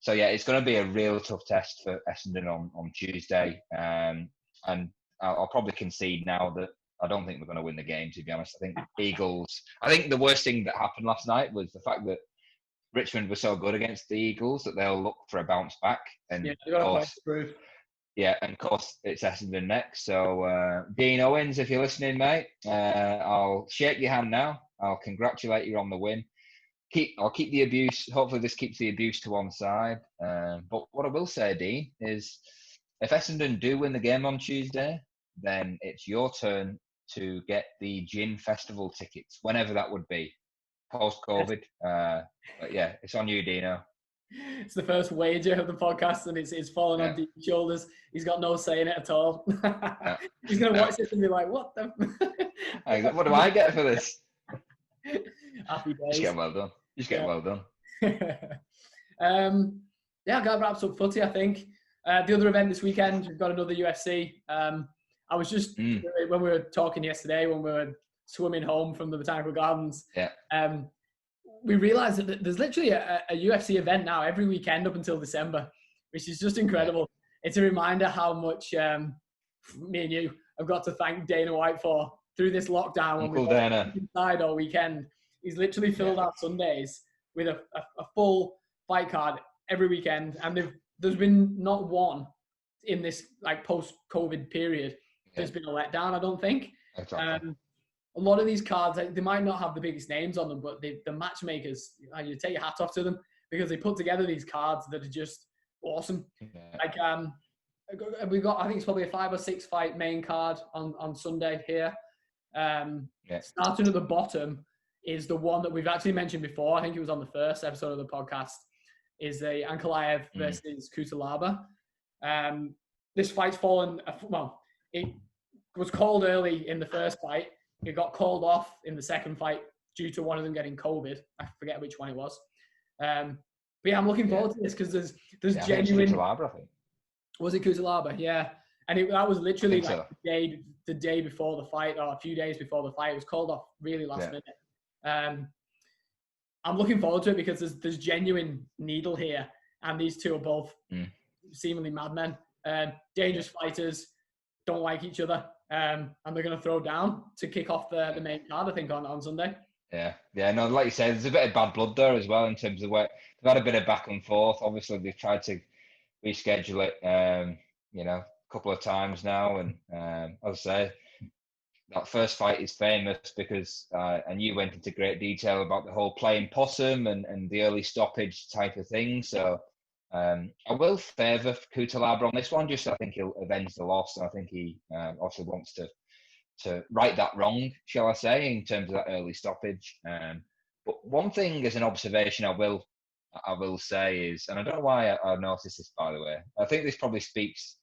So it's going to be a real tough test for Essendon on Tuesday. And I'll probably concede now that I don't think we're going to win the game, to be honest. I think the worst thing that happened last night was the fact that Richmond were so good against the Eagles that they'll look for a bounce back. And of course it's Essendon next. So Dean Owens, if you're listening, mate, I'll shake your hand now. I'll congratulate you on the win. I'll keep the abuse. Hopefully this keeps the abuse to one side. But what I will say, Dean, is if Essendon do win the game on Tuesday, then it's your turn to get the Gin Festival tickets, whenever that would be, post-COVID. But it's on you, Dino. It's the first wager of the podcast, and it's fallen on Dean's shoulders. He's got no say in it at all. He's going to watch this and be like, what the... What do I get for this? Happy days. Just get well done. That wraps up footy, I think. The other event this weekend, we've got another UFC. I was just, when we were talking yesterday, when we were swimming home from the Botanical Gardens, we realised that there's literally a UFC event now every weekend up until December, which is just incredible. It's a reminder how much me and you have got to thank Dana White for through this lockdown. Uncle Dana. Inside all weekend. He's literally filled out Sundays with a full fight card every weekend, and there's been not one in this post-COVID period there's been a letdown, I don't think. Exactly. A lot of these cards, they might not have the biggest names on them, but the matchmakers, you take your hat off to them because they put together these cards that are just awesome. We've got, I think it's probably a 5 or 6 fight main card on Sunday here. Starting at the bottom is the one that we've actually mentioned before. I think it was on the first episode of the podcast, is the Ankalaev versus Kutalaba. This fight's fallen, it was called early in the first fight. It got called off in the second fight due to one of them getting COVID. I forget which one it was. But I'm looking forward to this because there's genuine... Kutalaba, I think. Was it Kutalaba? Yeah. And that was literally the day before the fight, or a few days before the fight. It was called off really last minute. I'm looking forward to it because there's genuine needle here, and these two are both seemingly madmen, dangerous fighters, don't like each other, and they're going to throw down to kick off the main card, I think, on Sunday. No, like you said, there's a bit of bad blood there as well in terms of where they've had a bit of back and forth. Obviously, they've tried to reschedule it, a couple of times now, and as I say, that first fight is famous because, and you went into great detail about the whole playing possum and the early stoppage type of thing. So I will favour Kutalaba on this one. Just I think he'll avenge the loss, and I think he also wants to right that wrong, shall I say, in terms of that early stoppage. But one thing as an observation I will say is, and I don't know why I noticed this, by the way. I think this probably speaks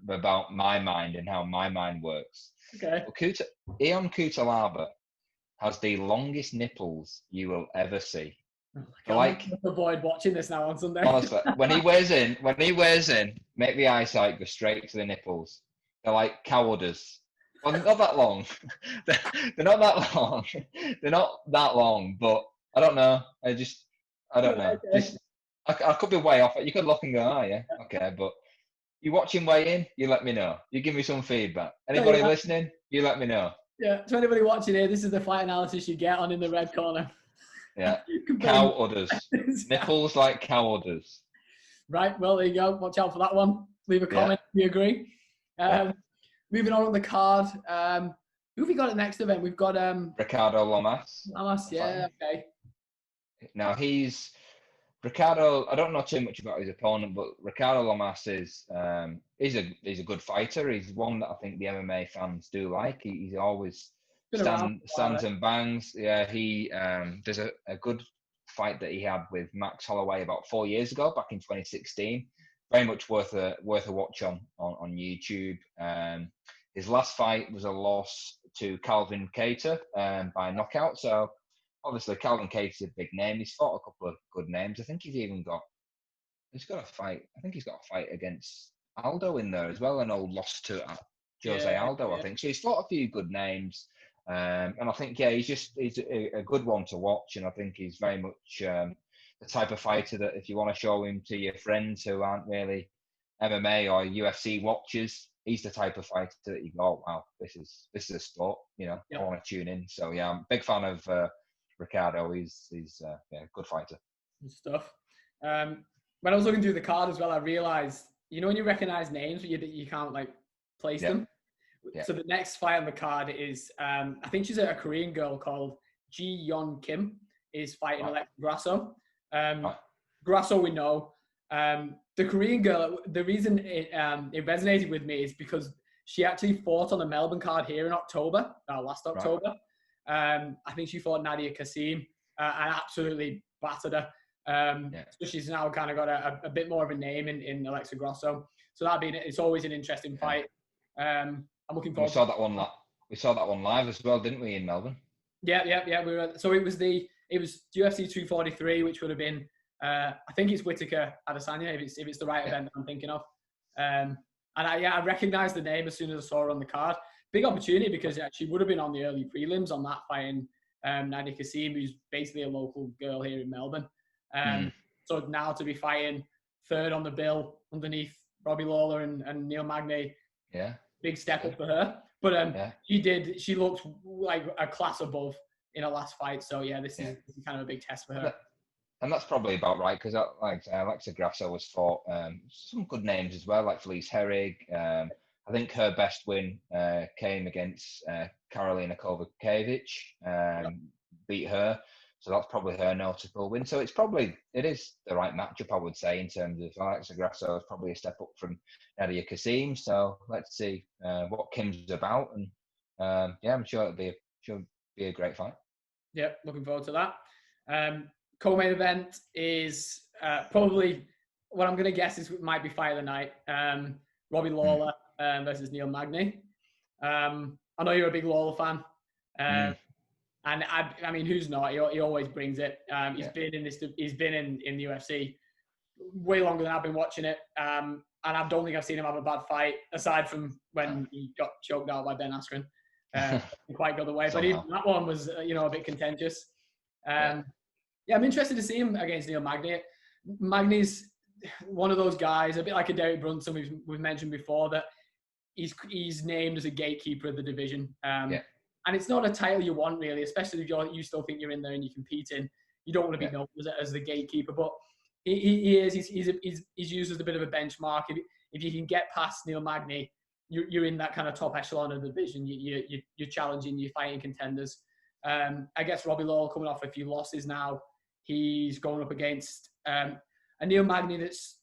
about my mind and how my mind works. Okay. But Ion Kutalaba has the longest nipples you will ever see. I'm like, avoid watching this now on Sunday. Honestly, when he wears in, make the eyesight go straight to the nipples. They're like cowardice. Well, not that long. They're not that long. They're not that long, but I don't know. I don't know. Okay. Just, I could be way off. You could look and go, oh yeah, okay. But you watch him weigh in, you let me know. You give me some feedback. Anybody listening, you let me know. Yeah, to anybody watching here, this is the fight analysis you get on In the Red Corner. Yeah, cow udders. Nipples like cow udders. Right, well, there you go. Watch out for that one. Leave a comment if you agree. Moving on the card. Who have we got at next event? We've got Ricardo Lamas. Lamas, yeah, okay. Now Ricardo, I don't know too much about his opponent, but Ricardo Lamas is he's a good fighter. He's one that I think the MMA fans do like. He's always stands and bangs. Yeah, there's a good fight that he had with Max Holloway about 4 years ago, back in 2016. Very much worth a watch on YouTube. His last fight was a loss to Calvin Kattar by knockout. So obviously Calvin Kattar's a big name. He's fought a couple of good names. I think he's got a fight. I think he's got a fight against Aldo in there as well. An old loss to Jose Aldo, I think. So he's fought a few good names. And I think, he's a good one to watch. And I think he's very much the type of fighter that if you want to show him to your friends who aren't really MMA or UFC watchers, he's the type of fighter that you go, oh, wow, this is a sport. I want to tune in. So yeah, I'm a big fan of Ricardo. He's a good fighter. Good stuff. When I was looking through the card as well, I realized, when you recognize names, but you can't place them. Yeah. So the next fight on the card is, I think she's a Korean girl called Ji Yeon Kim, is fighting Alexa Grasso. Grasso, we know. The Korean girl, the reason it resonated with me is because she actually fought on the Melbourne card here in October, last October. I think she fought Nadia Kasim and absolutely battered her. So she's now kind of got a bit more of a name in Alexa Grasso. So it's always an interesting fight. I'm looking forward. We saw that one live as well, didn't we, in Melbourne? Yeah. We were. So it was UFC 243, which would have been. I think it's Whittaker Adesanya, if it's the right event that I'm thinking of. And I recognised the name as soon as I saw her on the card. Big opportunity because she would have been on the early prelims on that fighting Nadia Kasim, who's basically a local girl here in Melbourne. So now to be fighting third on the bill underneath Robbie Lawler and Neil Magny. Yeah. Big step up for her. But she looked like a class above in her last fight. So this is kind of a big test for her. And that's probably about right, because Alexa Grasso has fought some good names as well, like Felice Herrig. I think her best win came against Karolina Kovacevic, beat her. So that's probably her notable win. So it is the right matchup, I would say, in terms of Alexa Grasso is probably a step up from Nadia Kasim. So let's see what Kim's about. And I'm sure it'll be a great fight. Yep, looking forward to that. Co-main event is probably what I'm going to guess might be fight of the night. Robbie Lawler versus Neil Magny. I know you're a big Lawler fan. And I mean, who's not? He always brings it. He's been in the UFC way longer than I've been watching it. And I don't think I've seen him have a bad fight, aside from when he got choked out by Ben Askren. Quite got away. But even that one was, a bit contentious. I'm interested to see him against Neil Magny. Magny's one of those guys, a bit like a Derek Brunson we've mentioned before, that he's named as a gatekeeper of the division. And it's not a title you want, really, especially if you still think you're in there and you're competing. You don't want to be known as the gatekeeper, but he's used as a bit of a benchmark. If you can get past Neil Magny, you're in that kind of top echelon of the division. You're challenging, you're fighting contenders. I guess Robbie Lawler coming off a few losses now. He's going up against a Neil Magny that's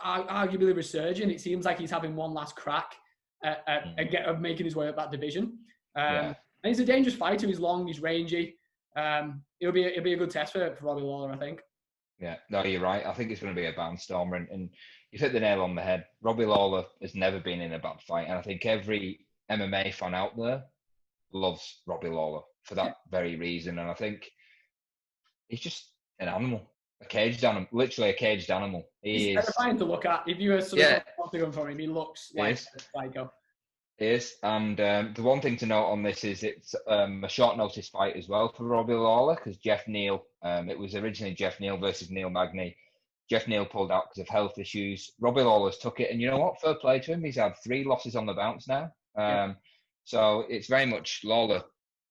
arguably resurging. It seems like he's having one last crack at making his way up that division. And he's a dangerous fighter. He's long, he's rangy. It'll be a good test for Robbie Lawler, I think. Yeah, no, you're right. I think it's going to be a barnstormer, and you've hit the nail on the head. Robbie Lawler has never been in a bad fight, and I think every MMA fan out there loves Robbie Lawler for that very reason. And I think he's just an animal, a caged animal, literally a caged animal. He's terrifying to look at. If you were sort of octagon from him, he looks like a psycho. He is. And the one thing to note on this is it's a short notice fight as well for Robbie Lawler, because Jeff Neal, it was originally Jeff Neal versus Neil Magny. Jeff Neal pulled out because of health issues. Robbie Lawler's took it, and you know what? Fair play to him. He's had 3 losses on the bounce now. So it's very much Lawler.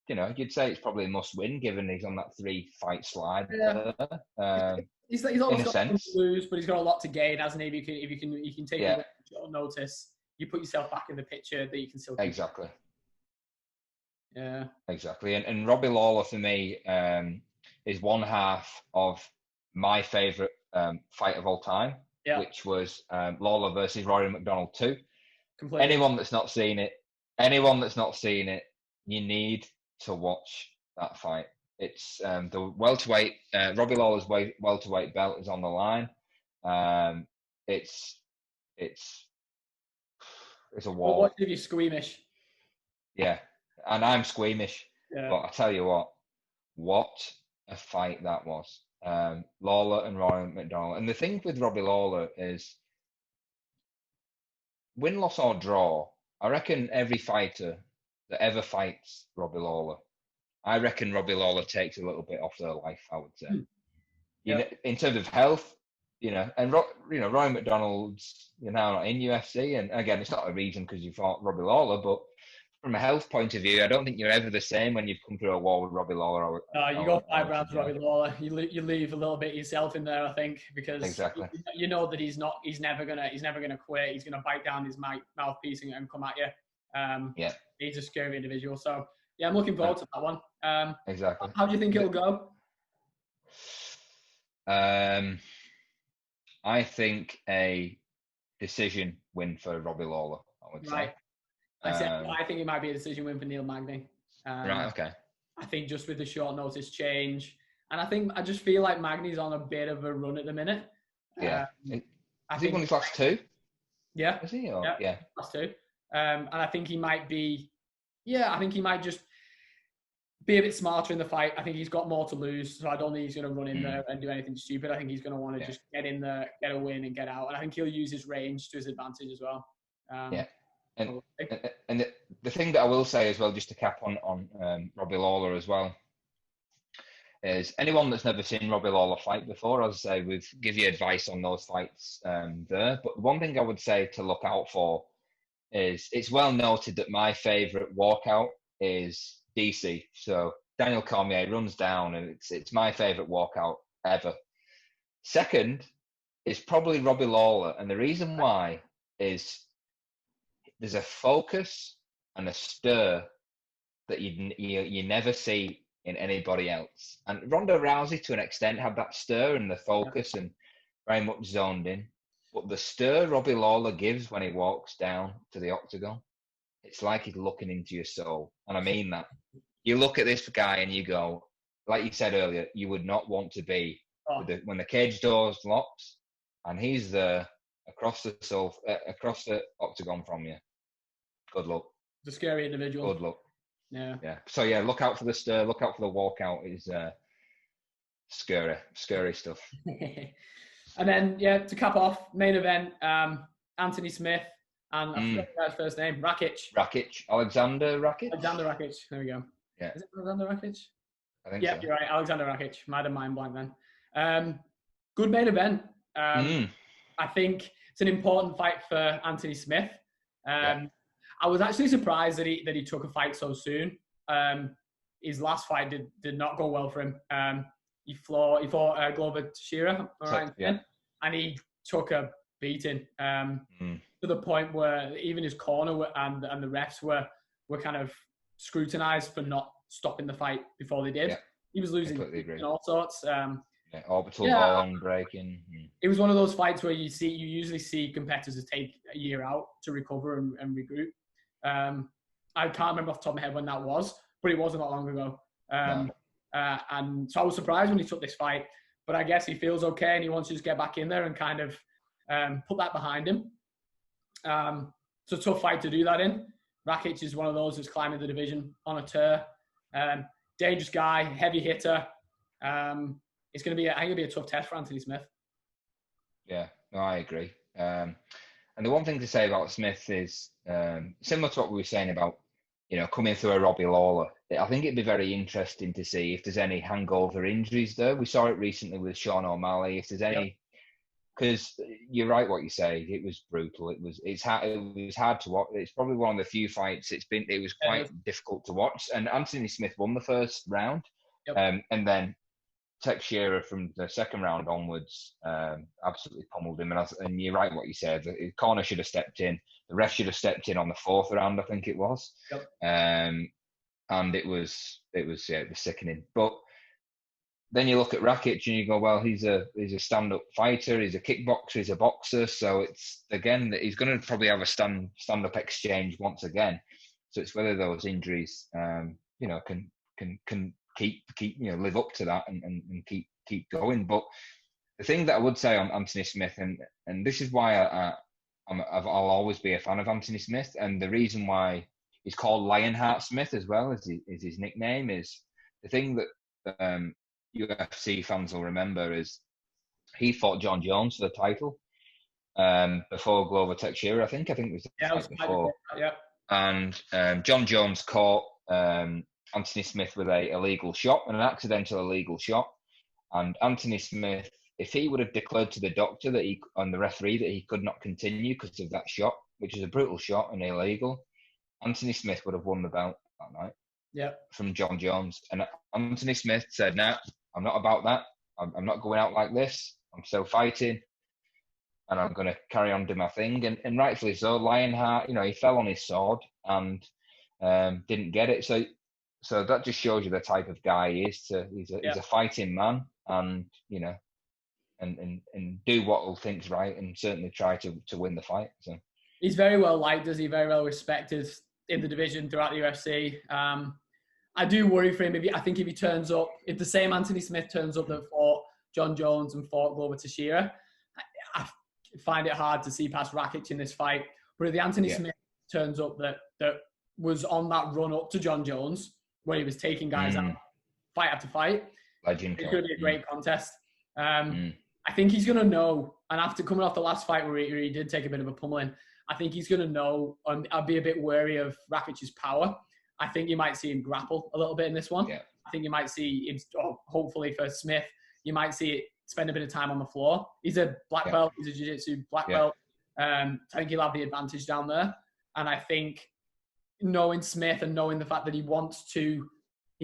You know, you'd say it's probably a must-win, given he's on that 3-fight slide. He's always got something to lose, but he's got a lot to gain, hasn't he? If you can take a short notice, you put yourself back in the picture that you can still keep. Exactly. Yeah. Exactly. And Robbie Lawler for me is one half of my favourite fight of all time, which was Lawler versus Rory McDonald 2. Completely. Anyone that's not seen it, you need to watch that fight. It's the welterweight, Robbie Lawler's welterweight belt is on the line. It's a war. Well, what if you're squeamish? Yeah, and I'm squeamish. Yeah. But I tell you what a fight that was. Lawler and Rory McDonald. And the thing with Robbie Lawler is, win, loss or draw, I reckon every fighter that ever fights Robbie Lawler, I reckon Robbie Lawler takes a little bit off their life, I would say. You know, in terms of health, and Rory McDonald's, now not in UFC, and again, it's not a reason because you fought Robbie Lawler, but from a health point of view, I don't think you're ever the same when you've come through a war with Robbie Lawler. You go 5 rounds with Robbie Lawler. You leave a little bit yourself in there, I think, because you know that he's never gonna quit. He's gonna bite down his mouthpiece and come at you. He's a scary individual. So I'm looking forward to that one. Exactly. How do you think it'll go? I think a decision win for Robbie Lawler, I would say. I think it might be a decision win for Neil Magny. Right, okay. I think just with the short notice change. And I just feel like Magny's on a bit of a run at the minute. Yeah. Has he won his last 2? Yeah. Is he? Last 2. And I think he might be, I think he might just be a bit smarter in the fight. I think he's got more to lose, so I don't think he's going to run in there and do anything stupid. I think he's going to want to just get in there, get a win, and get out. And I think he'll use his range to his advantage as well. And the thing that I will say as well, just to cap on Robbie Lawler as well, is anyone that's never seen Robbie Lawler fight before, as I say, we'll give you advice on those fights there. But one thing I would say to look out for is, it's well noted that my favourite walkout is DC. So Daniel Cormier runs down, and it's my favourite walkout ever. Second is probably Robbie Lawler, and the reason why is there's a focus and a stir that you never see in anybody else. And Ronda Rousey, to an extent, had that stir and the focus and very much zoned in. But the stir Robbie Lawler gives when he walks down to the octagon, it's like he's looking into your soul. And I mean that. You look at this guy and you go, like you said earlier, you would not want to be when the cage doors locks and he's there across the octagon from you. Good luck. It's a scary individual. Good luck. Yeah. So look out for the stir. Look out for the walkout. Is scary stuff. And then to cap off, main event, Anthony Smith and I forgot his first name, Alexander Rakic. Alexander Rakic. There we go. Yeah. Is it Alexander Rakic? I think so. You're right. Alexander Rakic. Might have mind blank then. Good main event. I think it's an important fight for Anthony Smith. I was actually surprised that he took a fight so soon. His last fight did not go well for him. He fought Glover Teixeira, and he took a beating to the point where even his corner and the refs were kind of scrutinised for not stopping the fight before they did. He was losing and all sorts. orbital bone breaking. It was one of those fights where you usually see competitors take a year out to recover and regroup. I can't remember off the top of my head when that was, but it wasn't that long ago. And so I was surprised when he took this fight, but I guess he feels okay and he wants to just get back in there and kind of put that behind him. It's a tough fight to do that in. Rakic is one of those that's climbing the division on a tear. Dangerous guy, heavy hitter. It's going to be, I think it'll be a tough test for Anthony Smith. Yeah, no, I agree. And the one thing to say about Smith is similar to what we were saying about, coming through a Robbie Lawler. I think it'd be very interesting to see if there's any hangover injuries there. We saw it recently with Sean O'Malley. If there's any, because you're right what you say. It was brutal. It was hard to watch. It's probably one of the few fights it was quite difficult to watch. And Anthony Smith won the first round, and then Teixeira from the second round onwards absolutely pummeled him. And you're right what you said. The corner should have stepped in. The ref should have stepped in on the fourth round, I think it was. And it was sickening. But then you look at Rakic and you go, well, he's a stand-up fighter. He's a kickboxer. He's a boxer. So it's again that he's going to probably have a stand-up exchange once again. So it's whether those injuries, can keep live up to that and keep going. But the thing that I would say on Anthony Smith, and this is why I'll always be a fan of Anthony Smith, and the reason why he's called Lionheart Smith as well as his nickname is the thing that UFC fans will remember is he fought John Jones for the title before Glover Teixeira. I think it was the fight before. And John Jones caught Anthony Smith with an accidental illegal shot. And Anthony Smith, if he would have declared to the doctor and the referee that he could not continue because of that shot, which is a brutal shot and illegal, Anthony Smith would have won the bout that night from John Jones. And Anthony Smith said, "No, I'm not about that. I'm not going out like this. I'm still fighting. And I'm going to carry on doing my thing." And rightfully so. Lionheart, he fell on his sword and didn't get it. So that just shows you the type of guy he is. He's a fighting man, and and do what he thinks right, and certainly try to win the fight. So he's very well liked, is he? Very well respected in the division throughout the UFC. I do worry for him. I think if he turns up, if the same Anthony Smith turns up that fought John Jones and fought Glover Teixeira, I find it hard to see past Rakic in this fight. But if the Anthony Smith turns up that was on that run up to John Jones, where he was taking guys out fight after fight, legend, it's going to be a great contest. I think he's going to know, and after coming off the last fight where he did take a bit of a pummeling, I think he's going to know, and I'll be a bit wary of Rakic's power. I think you might see him grapple a little bit in this one. Yeah. I think you might see him, hopefully for Smith, you might see it spend a bit of time on the floor. He's a black belt. He's a jiu-jitsu black belt. I think he'll have the advantage down there. And I think knowing Smith and knowing the fact that he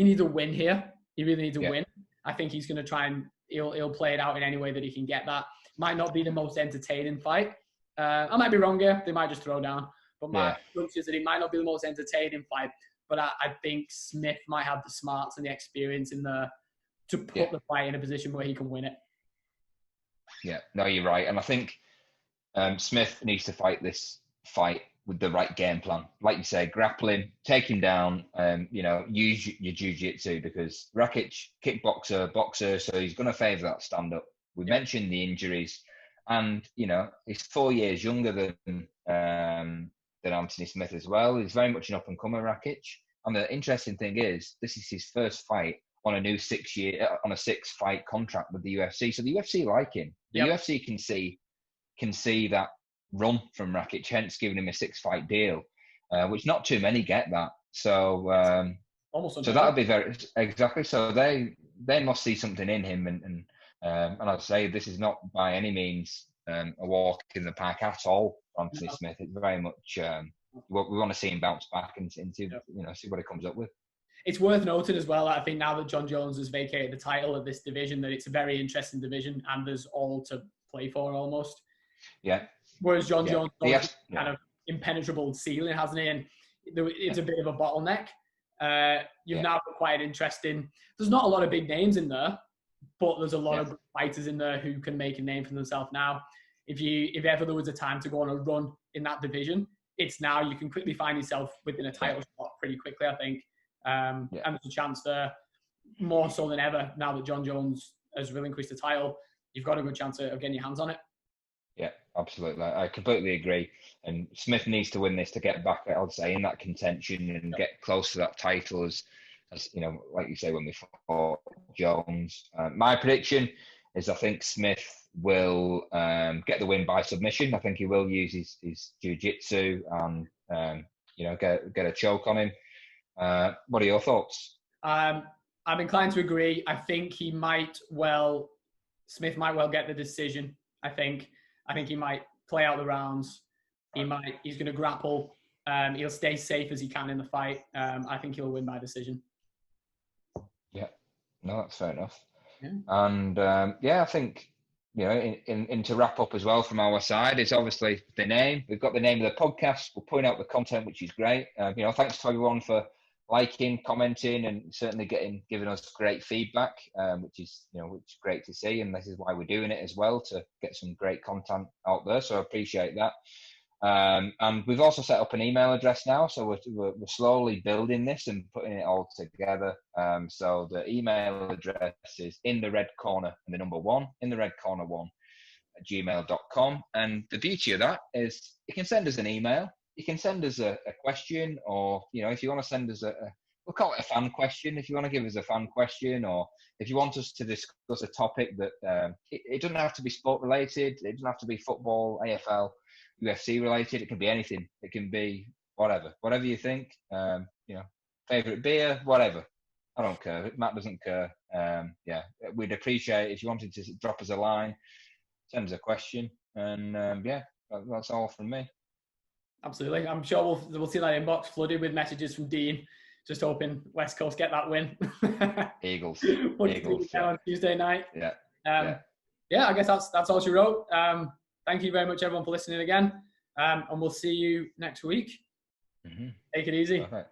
needs a win here. He really needs a win. I think he's going to try and he'll play it out in any way that he can get that. Might not be the most entertaining fight. I might be wrong here. They might just throw down. But my hunch is that it might not be the most entertaining fight. But I think Smith might have the smarts and the experience to put the fight in a position where he can win it. Yeah, no, you're right. And I think Smith needs to fight this fight with the right game plan. Like you say, grappling, take him down, use your jiu-jitsu, because Rakic, kickboxer, boxer, so he's going to favour that stand-up. We mentioned the injuries, and, he's 4 years younger than Anthony Smith as well. He's very much an up-and-comer, Rakic. And the interesting thing is, this is his first fight on a new 6-fight contract with the UFC. So the UFC like him. The UFC can see that run from Rakic, hence giving him a 6-fight deal, which not too many get that. So that would be very exactly. So they must see something in him, and I'd say this is not by any means a walk in the park at all for Anthony Smith. It's very much we want to see him bounce back and see what he comes up with. It's worth noting as well that I think now that John Jones has vacated the title of this division, that it's a very interesting division and there's all to play for almost. Yeah. Whereas John Jones has kind of impenetrable ceiling, hasn't he? And it's a bit of a bottleneck. You've now got quite interesting. There's not a lot of big names in there, but there's a lot of fighters in there who can make a name for themselves now. If ever there was a time to go on a run in that division, it's now. You can quickly find yourself within a title shot pretty quickly, I think. And there's a chance there, more so than ever, now that John Jones has relinquished the title. You've got a good chance of getting your hands on it. Yeah, absolutely. I completely agree. And Smith needs to win this to get back, I would say, in that contention and get close to that title as like you say, when we fought Jones. My prediction is I think Smith will get the win by submission. I think he will use his jiu-jitsu and, get a choke on him. What are your thoughts? I'm inclined to agree. I think Smith might well get the decision. I think he might play out the rounds. He's going to grapple. He'll stay safe as he can in the fight. I think he'll win by decision. Yeah, no, that's fair enough. Yeah. And I think in to wrap up as well from our side is obviously the name. We've got the name of the podcast. We'll point out the content, which is great. Thanks to everyone for liking, commenting, and certainly giving us great feedback, which is great to see. And this is why we're doing it as well, to get some great content out there. So I appreciate that. And we've also set up an email address now, so we're slowly building this and putting it all together. So the email address is intheredcorner and the number 1, intheredcorner1@gmail.com. And the beauty of that is you can send us an email, you can send us a question, or if you want to send us we'll call it a fan question. If you want to give us a fan question, or if you want us to discuss a topic that it doesn't have to be sport related, it doesn't have to be football, AFL, UFC related. It can be anything. It can be whatever you think. Favorite beer, whatever. I don't care. Matt doesn't care. We'd appreciate it if you wanted to drop us a line, send us a question, and that's all from me. Absolutely. I'm sure we'll see that inbox flooded with messages from Dean, just hoping West Coast get that win. Eagles. On Tuesday night. I guess that's all she wrote. Thank you very much, everyone, for listening again. And we'll see you next week. Mm-hmm. Take it easy. Perfect.